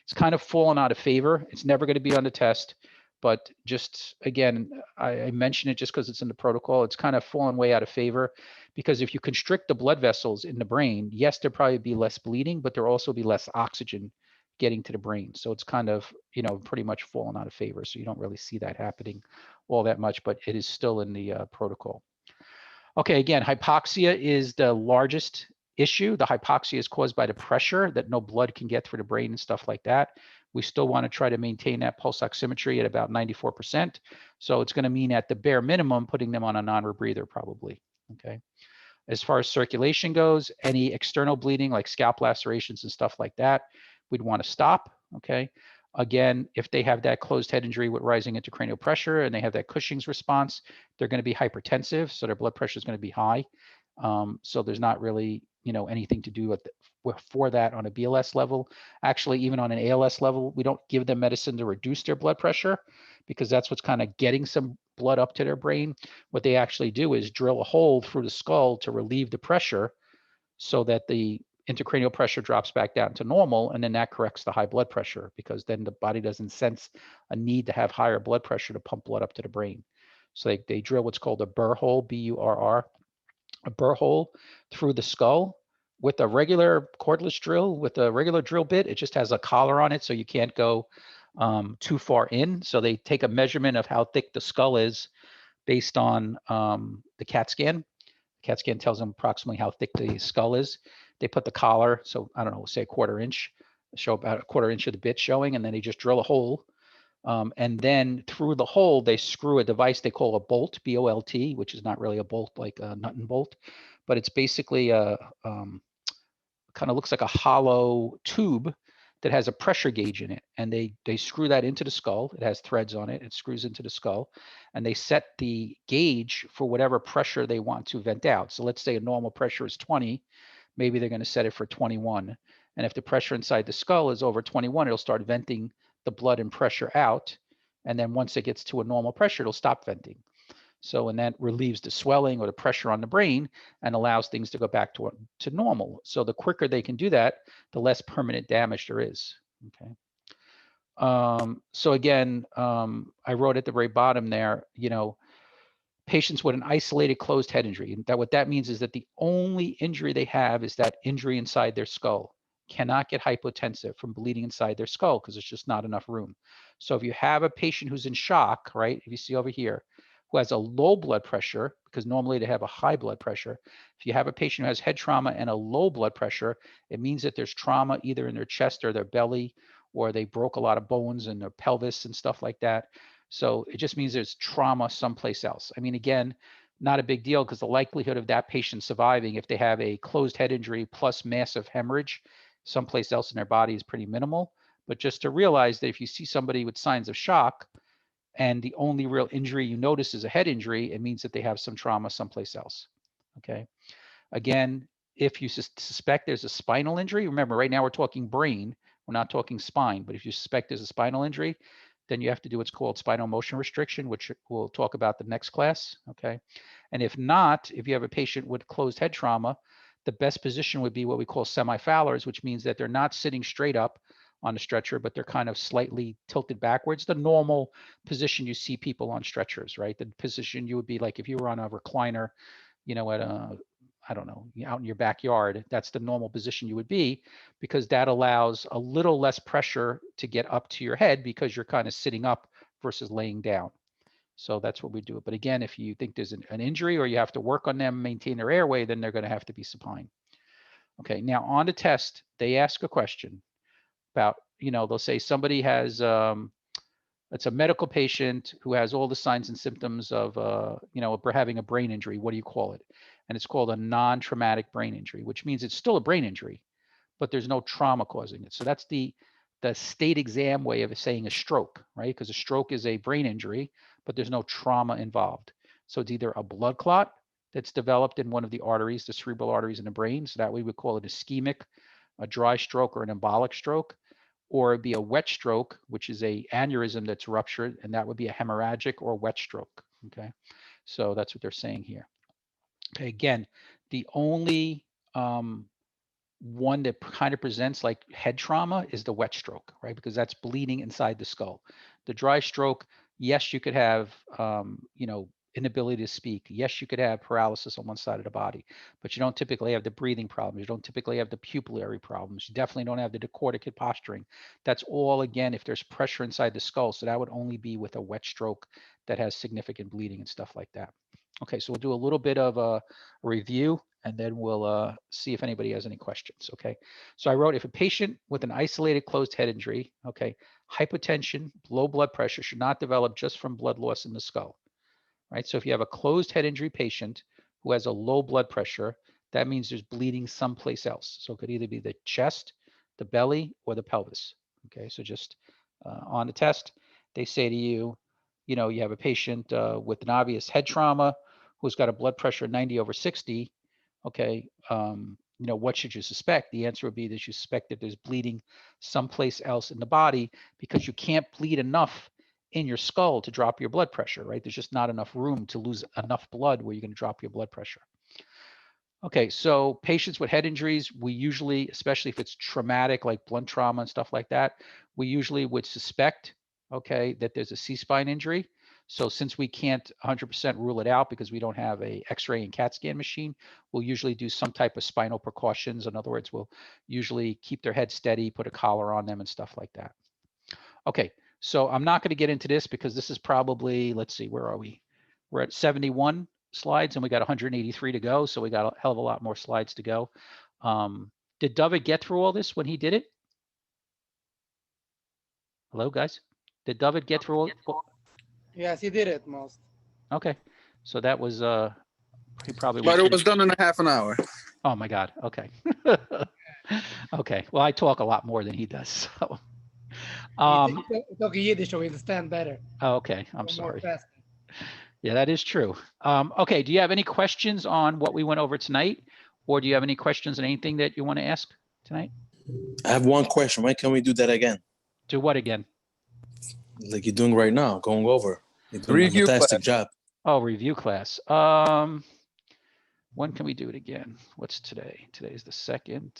It's kind of fallen out of favor. It's never going to be on the test, but just again, I mention it just because it's in the protocol. It's kind of fallen way out of favor because if you constrict the blood vessels in the brain, yes, there'll probably be less bleeding, but there'll also be less oxygen getting to the brain. So it's kind of, you know, pretty much fallen out of favor. So you don't really see that happening all that much, but it is still in the protocol. Okay, again, hypoxia is the largest issue. The hypoxia is caused by the pressure that no blood can get through the brain and stuff like that. We still want to try to maintain that pulse oximetry at about 94%. So it's going to mean at the bare minimum, putting them on a non-rebreather probably, okay? As far as circulation goes, any external bleeding like scalp lacerations and stuff like that, we'd want to stop, okay? Again, if they have that closed head injury with rising intracranial pressure and they have that Cushing's response, they're going to be hypertensive, so their blood pressure is going to be high. So there's not really, you know, anything to do for that on a BLS level. Actually, even on an ALS level, we don't give them medicine to reduce their blood pressure because that's what's kind of getting some blood up to their brain. What they actually do is drill a hole through the skull to relieve the pressure so that the intracranial pressure drops back down to normal, and then that corrects the high blood pressure because then the body doesn't sense a need to have higher blood pressure to pump blood up to the brain. So they drill what's called a burr hole, B-U-R-R, a burr hole through the skull with a regular cordless drill, with a regular drill bit. It just has a collar on it, so you can't go too far in. So they take a measurement of how thick the skull is based on the CAT scan. The CAT scan tells them approximately how thick the skull is. They put the collar, so I don't know, say a quarter inch, show about a quarter inch of the bit showing, and then they just drill a hole. And then through the hole, they screw a device they call a bolt, B-O-L-T, which is not really a bolt like a nut and bolt, but it's basically a kind of looks like a hollow tube that has a pressure gauge in it. And they screw that into the skull. It has threads on it. It screws into the skull. And they set the gauge for whatever pressure they want to vent out. So let's say a normal pressure is 20. Maybe they're going to set it for 21. And if the pressure inside the skull is over 21, it'll start venting the blood and pressure out. And then once it gets to a normal pressure, it'll stop venting. So, and that relieves the swelling or the pressure on the brain and allows things to go back to normal. So the quicker they can do that, the less permanent damage there is. Okay. So again, I wrote at the very bottom there, you know, patients with an isolated closed head injury. And that what that means is that the only injury they have is that injury inside their skull. Cannot get hypotensive from bleeding inside their skull because there's just not enough room. So if you have a patient who's in shock, right, if you see over here, who has a low blood pressure, because normally they have a high blood pressure. If you have a patient who has head trauma and a low blood pressure, it means that there's trauma either in their chest or their belly, or they broke a lot of bones in their pelvis and stuff like that. So it just means there's trauma someplace else. I mean, again, not a big deal because the likelihood of that patient surviving if they have a closed head injury plus massive hemorrhage someplace else in their body is pretty minimal. But just to realize that if you see somebody with signs of shock and the only real injury you notice is a head injury, it means that they have some trauma someplace else. Okay. Again, if you suspect there's a spinal injury, remember right now we're talking brain, we're not talking spine, but if you suspect there's a spinal injury, then you have to do what's called spinal motion restriction, which we'll talk about the next class. Okay. And if not, if you have a patient with closed head trauma, the best position would be what we call semi-Fowler's, which means that they're not sitting straight up on the stretcher, but they're kind of slightly tilted backwards. The normal position you see people on stretchers, right? The position you would be like if you were on a recliner, you know, at a, I don't know, out in your backyard, that's the normal position you would be because that allows a little less pressure to get up to your head because you're kind of sitting up versus laying down. So that's what we do. But again, if you think there's an injury or you have to work on them, maintain their airway, then they're going to have to be supine. Okay, now on the test, they ask a question about, you know, they'll say somebody has, it's a medical patient who has all the signs and symptoms of, you know, having a brain injury. What do you call it? And it's called a non-traumatic brain injury, which means it's still a brain injury, but there's no trauma causing it. So that's the state exam way of saying a stroke, right? Because a stroke is a brain injury, but there's no trauma involved. So it's either a blood clot that's developed in one of the arteries, the cerebral arteries in the brain. So that we would call it ischemic, a dry stroke or an embolic stroke, or it'd be a wet stroke, which is a aneurysm that's ruptured, and that would be a hemorrhagic or wet stroke. Okay, so that's what they're saying here. Okay, again, the only one that kind of presents like head trauma is the wet stroke, right? Because that's bleeding inside the skull. The dry stroke, yes, you could have, you know, inability to speak. Yes, you could have paralysis on one side of the body, but you don't typically have the breathing problems. You don't typically have the pupillary problems. You definitely don't have the decorticate posturing. That's all, again, if there's pressure inside the skull. So that would only be with a wet stroke that has significant bleeding and stuff like that. Okay, so we'll do a little bit of a review and then we'll see if anybody has any questions. Okay, so I wrote if a patient with an isolated closed head injury, okay, hypotension, low blood pressure should not develop just from blood loss in the skull, right? So if you have a closed head injury patient who has a low blood pressure, that means there's bleeding someplace else. So it could either be the chest, the belly, or the pelvis. Okay, so just on the test, they say to you, you know, you have a patient with an obvious head trauma who's got a blood pressure 90/60. Okay, you know, what should you suspect? The answer would be that you suspect that there's bleeding someplace else in the body because you can't bleed enough in your skull to drop your blood pressure, right? There's just not enough room to lose enough blood where you're going to drop your blood pressure. Okay, so patients with head injuries, we usually, especially if it's traumatic, like blunt trauma and stuff like that, we usually would suspect, okay, that there's a C-spine injury. So since we can't 100% rule it out because we don't have a X-ray and CAT scan machine, we'll usually do some type of spinal precautions. In other words, we'll usually keep their head steady, put a collar on them and stuff like that. Okay, so I'm not going to get into this because this is probably, let's see, where are we? We're at 71 slides and we got 183 to go. So we got a hell of a lot more slides to go. Did David get through all this when he did it? Hello, guys. Did David get through all? Yes, he did it most. Okay, so that was he probably. But it was done in a half an hour. Oh my God. Okay. Okay. Well, I talk a lot more than he does. So. Talk Yiddish, so we understand better. Oh, okay. I'm sorry. Yeah, that is true. Okay. Do you have any questions on what we went over tonight, or do you have any questions on anything that you want to ask tonight? I have one question. When can we do that again? Do what again? Like you're doing right now, going over. You're doing Review a fantastic class. job. Oh, review class. When can we do it again? What's today? Today's the 2nd.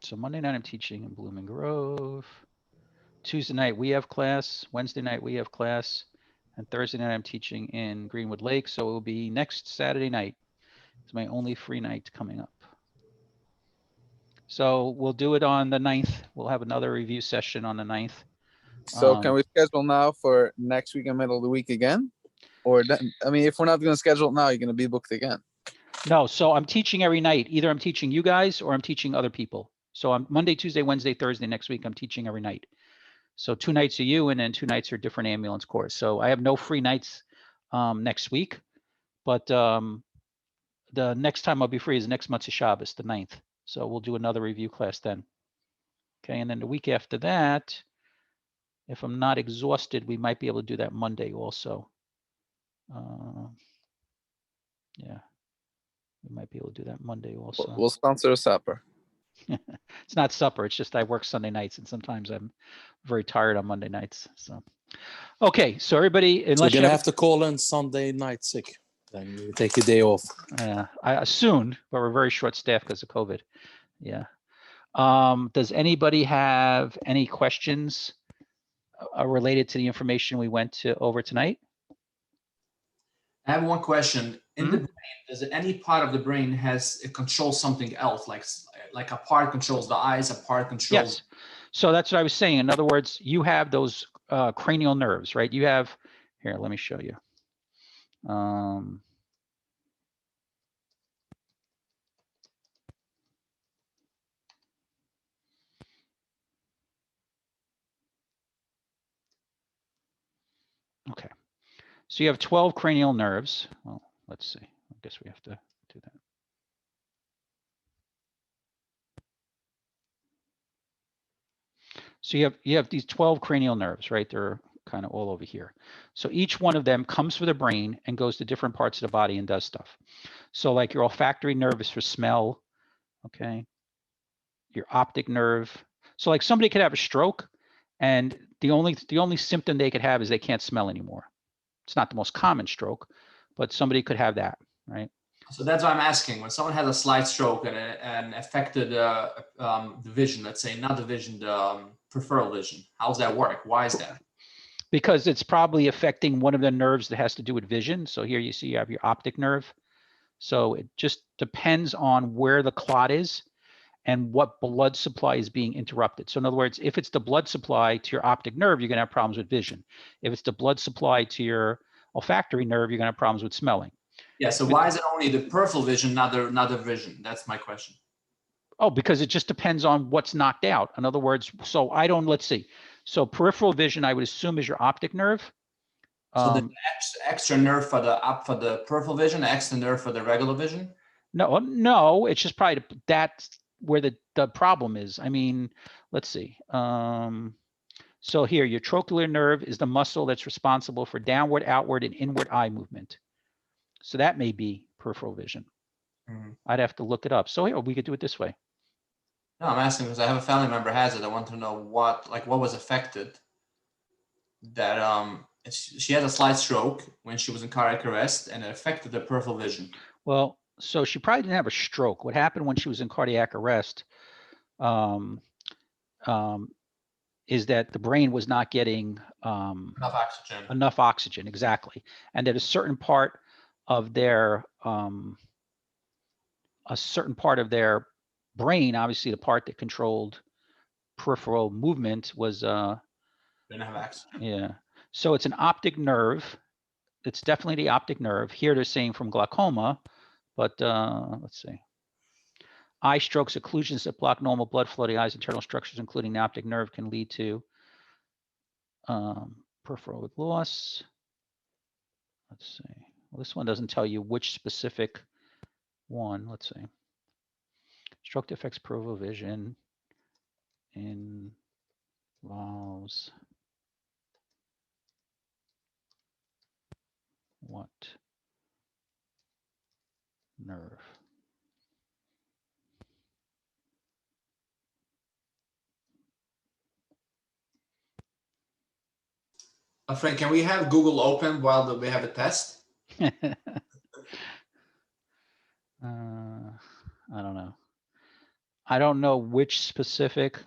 So Monday night I'm teaching in Blooming Grove. Tuesday night we have class. Wednesday night we have class. And Thursday night I'm teaching in Greenwood Lake. So it will be next Saturday night. It's my only free night coming up. So we'll do it on the 9th. We'll have another review session on the 9th. So can we schedule now for next week and middle of the week again? Or then, I mean, if we're not going to schedule it now, you're going to be booked again. No, so I'm teaching every night. Either I'm teaching you guys or I'm teaching other people. So I'm Monday, Tuesday, Wednesday, Thursday next week. I'm teaching every night. So 2 nights are you, and then 2 nights are different ambulance course. So I have no free nights next week, but the next time I'll be free is next month's Shabbos, the 9th. So we'll do another review class then. Okay, and then the week after that, if I'm not exhausted, we might be able to do that Monday also. Yeah, we might be able to do that Monday also. We'll sponsor a supper. It's not supper. It's just I work Sunday nights, and sometimes I'm very tired on Monday nights. So, okay, so everybody, So you're unless you gonna have, have to call in Sunday night sick. Then you take a day off. I soon, but we're very short staffed because of COVID. Yeah. Does anybody have any questions related to the information we went over tonight? I have one question. In the Mhm. brain, does any part of the brain it controls something else? Like a part controls the eyes, a part controls. Yes. So that's what I was saying. In other words, you have those cranial nerves, right? You have, here, let me show you. Okay. So you have 12 cranial nerves. Well, let's see. I guess we have to do that. So you have these 12 cranial nerves, right? They're kind of all over here. So each one of them comes from the brain and goes to different parts of the body and does stuff. So like your olfactory nerve is for smell, okay? Your optic nerve. So like somebody could have a stroke and the only symptom they could have is they can't smell anymore. It's not the most common stroke, but somebody could have that, right? So that's why I'm asking. When someone has a slight stroke and affected the vision, let's say not the vision, the peripheral vision, how's that work? Why is that? Because it's probably affecting one of the nerves that has to do with vision. So here you see you have your optic nerve. So it just depends on where the clot is and what blood supply is being interrupted. So in other words, if it's the blood supply to your optic nerve, you're going to have problems with vision. If it's the blood supply to your olfactory nerve, you're going to have problems with smelling. Yeah, so why is it only the peripheral vision, not the vision? That's my question. Oh, because it just depends on what's knocked out. In other words, so let's see. So peripheral vision, I would assume, is your optic nerve. So the extra nerve for the peripheral vision, the extra nerve for the regular vision? No, it's just probably that's where the problem is. I mean, let's see. So here, your trochlear nerve is the muscle that's responsible for downward, outward, and inward eye movement. So that may be peripheral vision. Mm-hmm. I'd have to look it up. So here, we could do it this way. No, I'm asking because I have a family member has it. I want to know what was affected. That she had a slight stroke when she was in cardiac arrest, and it affected the peripheral vision. Well, so she probably didn't have a stroke. What happened when she was in cardiac arrest is that the brain was not getting Enough oxygen. Exactly. And that a certain part of their brain, obviously the part that controlled peripheral movement was Didn't have oxygen. yeah. So it's an optic nerve. It's definitely the optic nerve. Here they're saying from glaucoma, but let's see. Eye strokes, occlusions that block normal blood flow to the eye's internal structures, including the optic nerve, can lead to peripheral loss. Let's see. Well, this one doesn't tell you which specific one. Let's see. Stroke affects peripheral vision. Involves what nerve? Frank, can we have Google open while we have a test? I don't know. I don't know which specific.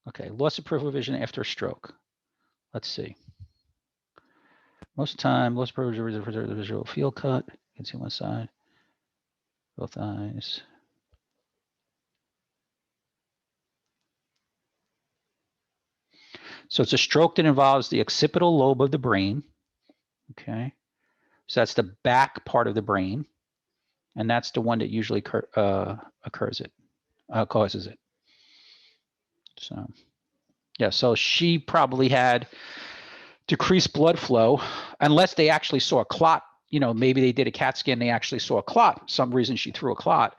Okay, loss of peripheral vision after a stroke. Let's see. Most of the time, loss of peripheral vision for the visual field cut. You can see one side, both eyes. So it's a stroke that involves the occipital lobe of the brain. Okay, so that's the back part of the brain, and that's the one that usually causes it. So, yeah, so she probably had decreased blood flow, unless they actually saw a clot. You know, maybe they did a CAT scan, they actually saw a clot. For some reason she threw a clot,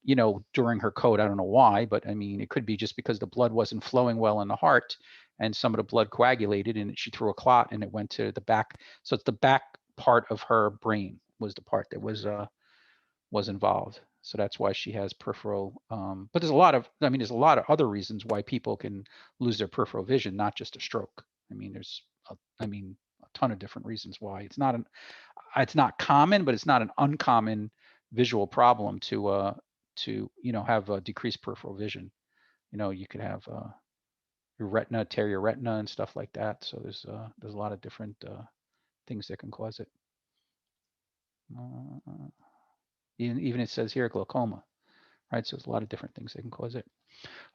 you know, during her code. I don't know why, but I mean, it could be just because the blood wasn't flowing well in the heart and some of the blood coagulated and she threw a clot and it went to the back. So it's the back part of her brain was the part that was involved. So that's why she has peripheral, but there's a lot of, I mean, there's a lot of other reasons why people can lose their peripheral vision, not just a stroke. I mean, there's, a ton of different reasons why. It's not common, but it's not an uncommon visual problem to you know, have a decreased peripheral vision. You know, you could have your retina, tear your retina and stuff like that. So there's a lot of different things that can cause it. Even it says here glaucoma, right? So there's a lot of different things that can cause it.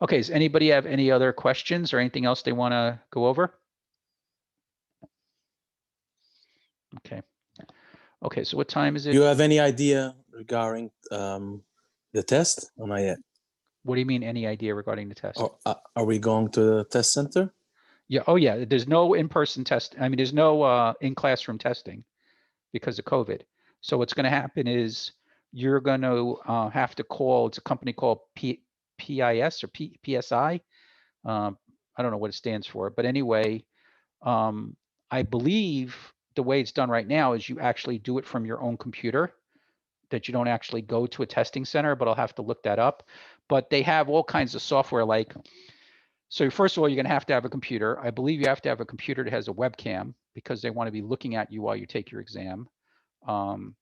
Okay, does anybody have any other questions or anything else they want to go over? Okay. Okay, so what time is it? Do you have any idea regarding the test or not yet? What do you mean, any idea regarding the test? Or are we going to the test center? Yeah, oh yeah, there's no in-person test. I mean, there's no in-classroom testing because of COVID. So what's going to happen is you're going to have to call, it's a company called PIS or PSI. I don't know what it stands for, but anyway, I believe the way it's done right now is you actually do it from your own computer, that you don't actually go to a testing center, but I'll have to look that up. But they have all kinds of software like, so first of all, you're going to have a computer. I believe you have to have a computer that has a webcam because they want to be looking at you while you take your exam. And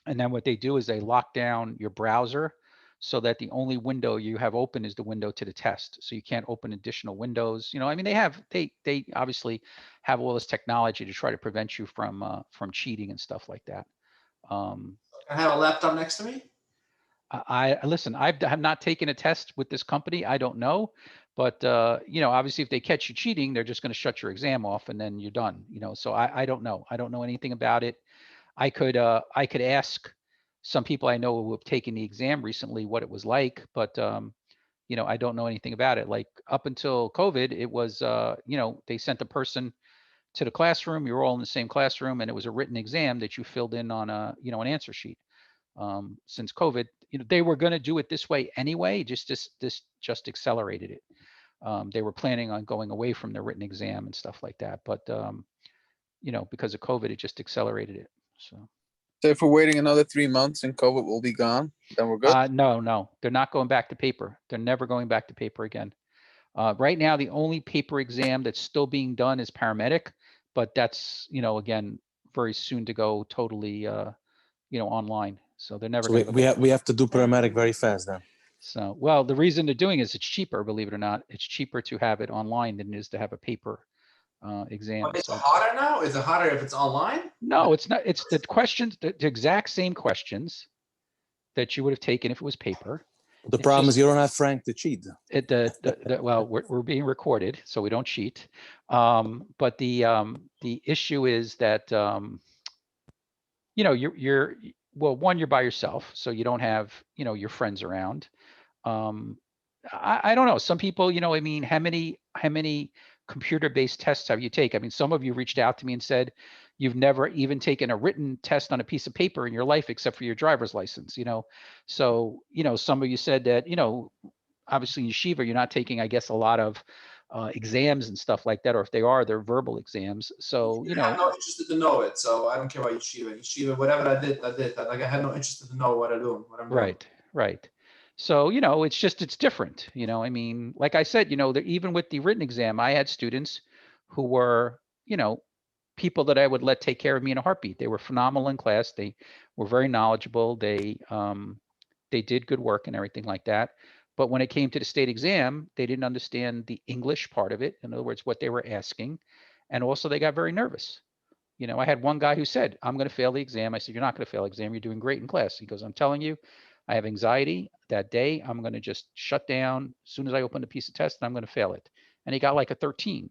then what they do is they lock down your browser so that the only window you have open is the window to the test. So you can't open additional windows. You know, I mean, they obviously have all this technology to try to prevent you from cheating and stuff like that. I have a laptop next to me. I listen, I have not taken a test with this company. I don't know, but you know, obviously if they catch you cheating, they're just going to shut your exam off and then you're done, you know? So I don't know. I don't know anything about it. I could ask some people I know who have taken the exam recently what it was like, but you know, I don't know anything about it. Like up until COVID, it was you know, they sent a person to the classroom, you were all in the same classroom, and it was a written exam that you filled in on you know, an answer sheet. Since COVID, you know, they were going to do it this way anyway, this just accelerated it. They were planning on going away from the written exam and stuff like that, but you know, because of COVID, it just accelerated it. So if we're waiting another 3 months and COVID will be gone, then we're good. no, they're not going back to paper. They're never going back to paper again. Right now, the only paper exam that's still being done is paramedic, but that's, you know, again, very soon to go totally, you know, online. So they're never So going to go back. we have to do paramedic very fast then. So, well, the reason they're doing it is it's cheaper, believe it or not. It's cheaper to have it online than it is to have a paper exam. Is So it hotter now? Is it hotter if it's online? no, it's not. It's the questions, the exact same questions that you would have taken if it was paper. The It's problem just- is you don't have Frank to cheat. Well, we're being recorded, so we don't cheat. But the issue is that you know, you're well, one, you're by yourself, so you don't have, you know, your friends around. I don't know. Some people, you know, I mean, how many computer-based tests have you take? I mean, some of you reached out to me and said you've never even taken a written test on a piece of paper in your life except for your driver's license, you know. So, you know, some of you said that, you know, obviously in yeshiva, you're not taking, I guess, a lot of exams and stuff like that, or if they are, they're verbal exams. So, you know, I'm not interested to know it, so I don't care about yeshiva. Yeshiva, whatever I did. Like I had no interest to know what I'm doing. Right. So, you know, it's different, you know, I mean, like I said, you know, that even with the written exam, I had students who were, you know, people that I would let take care of me in a heartbeat. They were phenomenal in class. They were very knowledgeable. They did good work and everything like that. But when it came to the state exam, they didn't understand the English part of it. In other words, what they were asking. And also they got very nervous. You know, I had one guy who said, I'm going to fail the exam. I said, you're not going to fail the exam. You're doing great in class. He goes, I'm telling you, I have anxiety that day. I'm going to just shut down as soon as I open the piece of test and I'm going to fail it. And he got like a 13.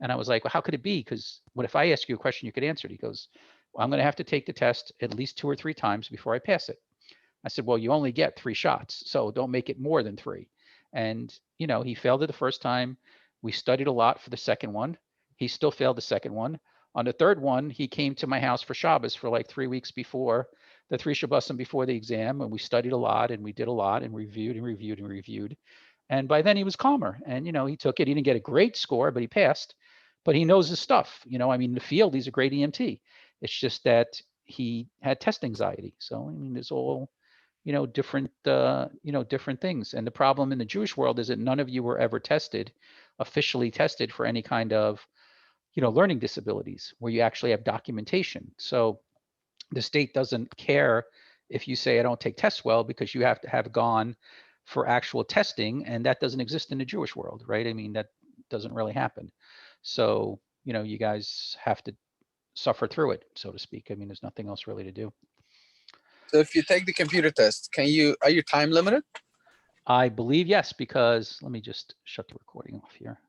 And I was like, well, how could it be? Because what if I ask you a question, you could answer it? He goes, well, I'm going to have to take the test at least 2 or 3 times before I pass it. I said, well, you only get 3 shots, so don't make it more than 3. And, you know, he failed it the first time. We studied a lot for the second one. He still failed the second one. On the third one, he came to my house for Shabbos for like 3 weeks before the 3 Shabbosim before the exam. And we studied a lot and we did a lot and reviewed and reviewed and reviewed. And by then he was calmer and, you know, he took it. He didn't get a great score, but he passed. But he knows his stuff. You know, I mean, in the field, he's a great EMT. It's just that he had test anxiety. So, I mean, there's all, you know, different things. And the problem in the Jewish world is that none of you were ever tested, officially tested for any kind of, you know, learning disabilities where you actually have documentation. So the state doesn't care if you say, I don't take tests well, because you have to have gone for actual testing. And that doesn't exist in the Jewish world, right? I mean, that doesn't really happen. So, you know, you guys have to suffer through it, so to speak. I mean, there's nothing else really to do. So if you take the computer test, are you time limited? I believe yes, because let me just shut the recording off here.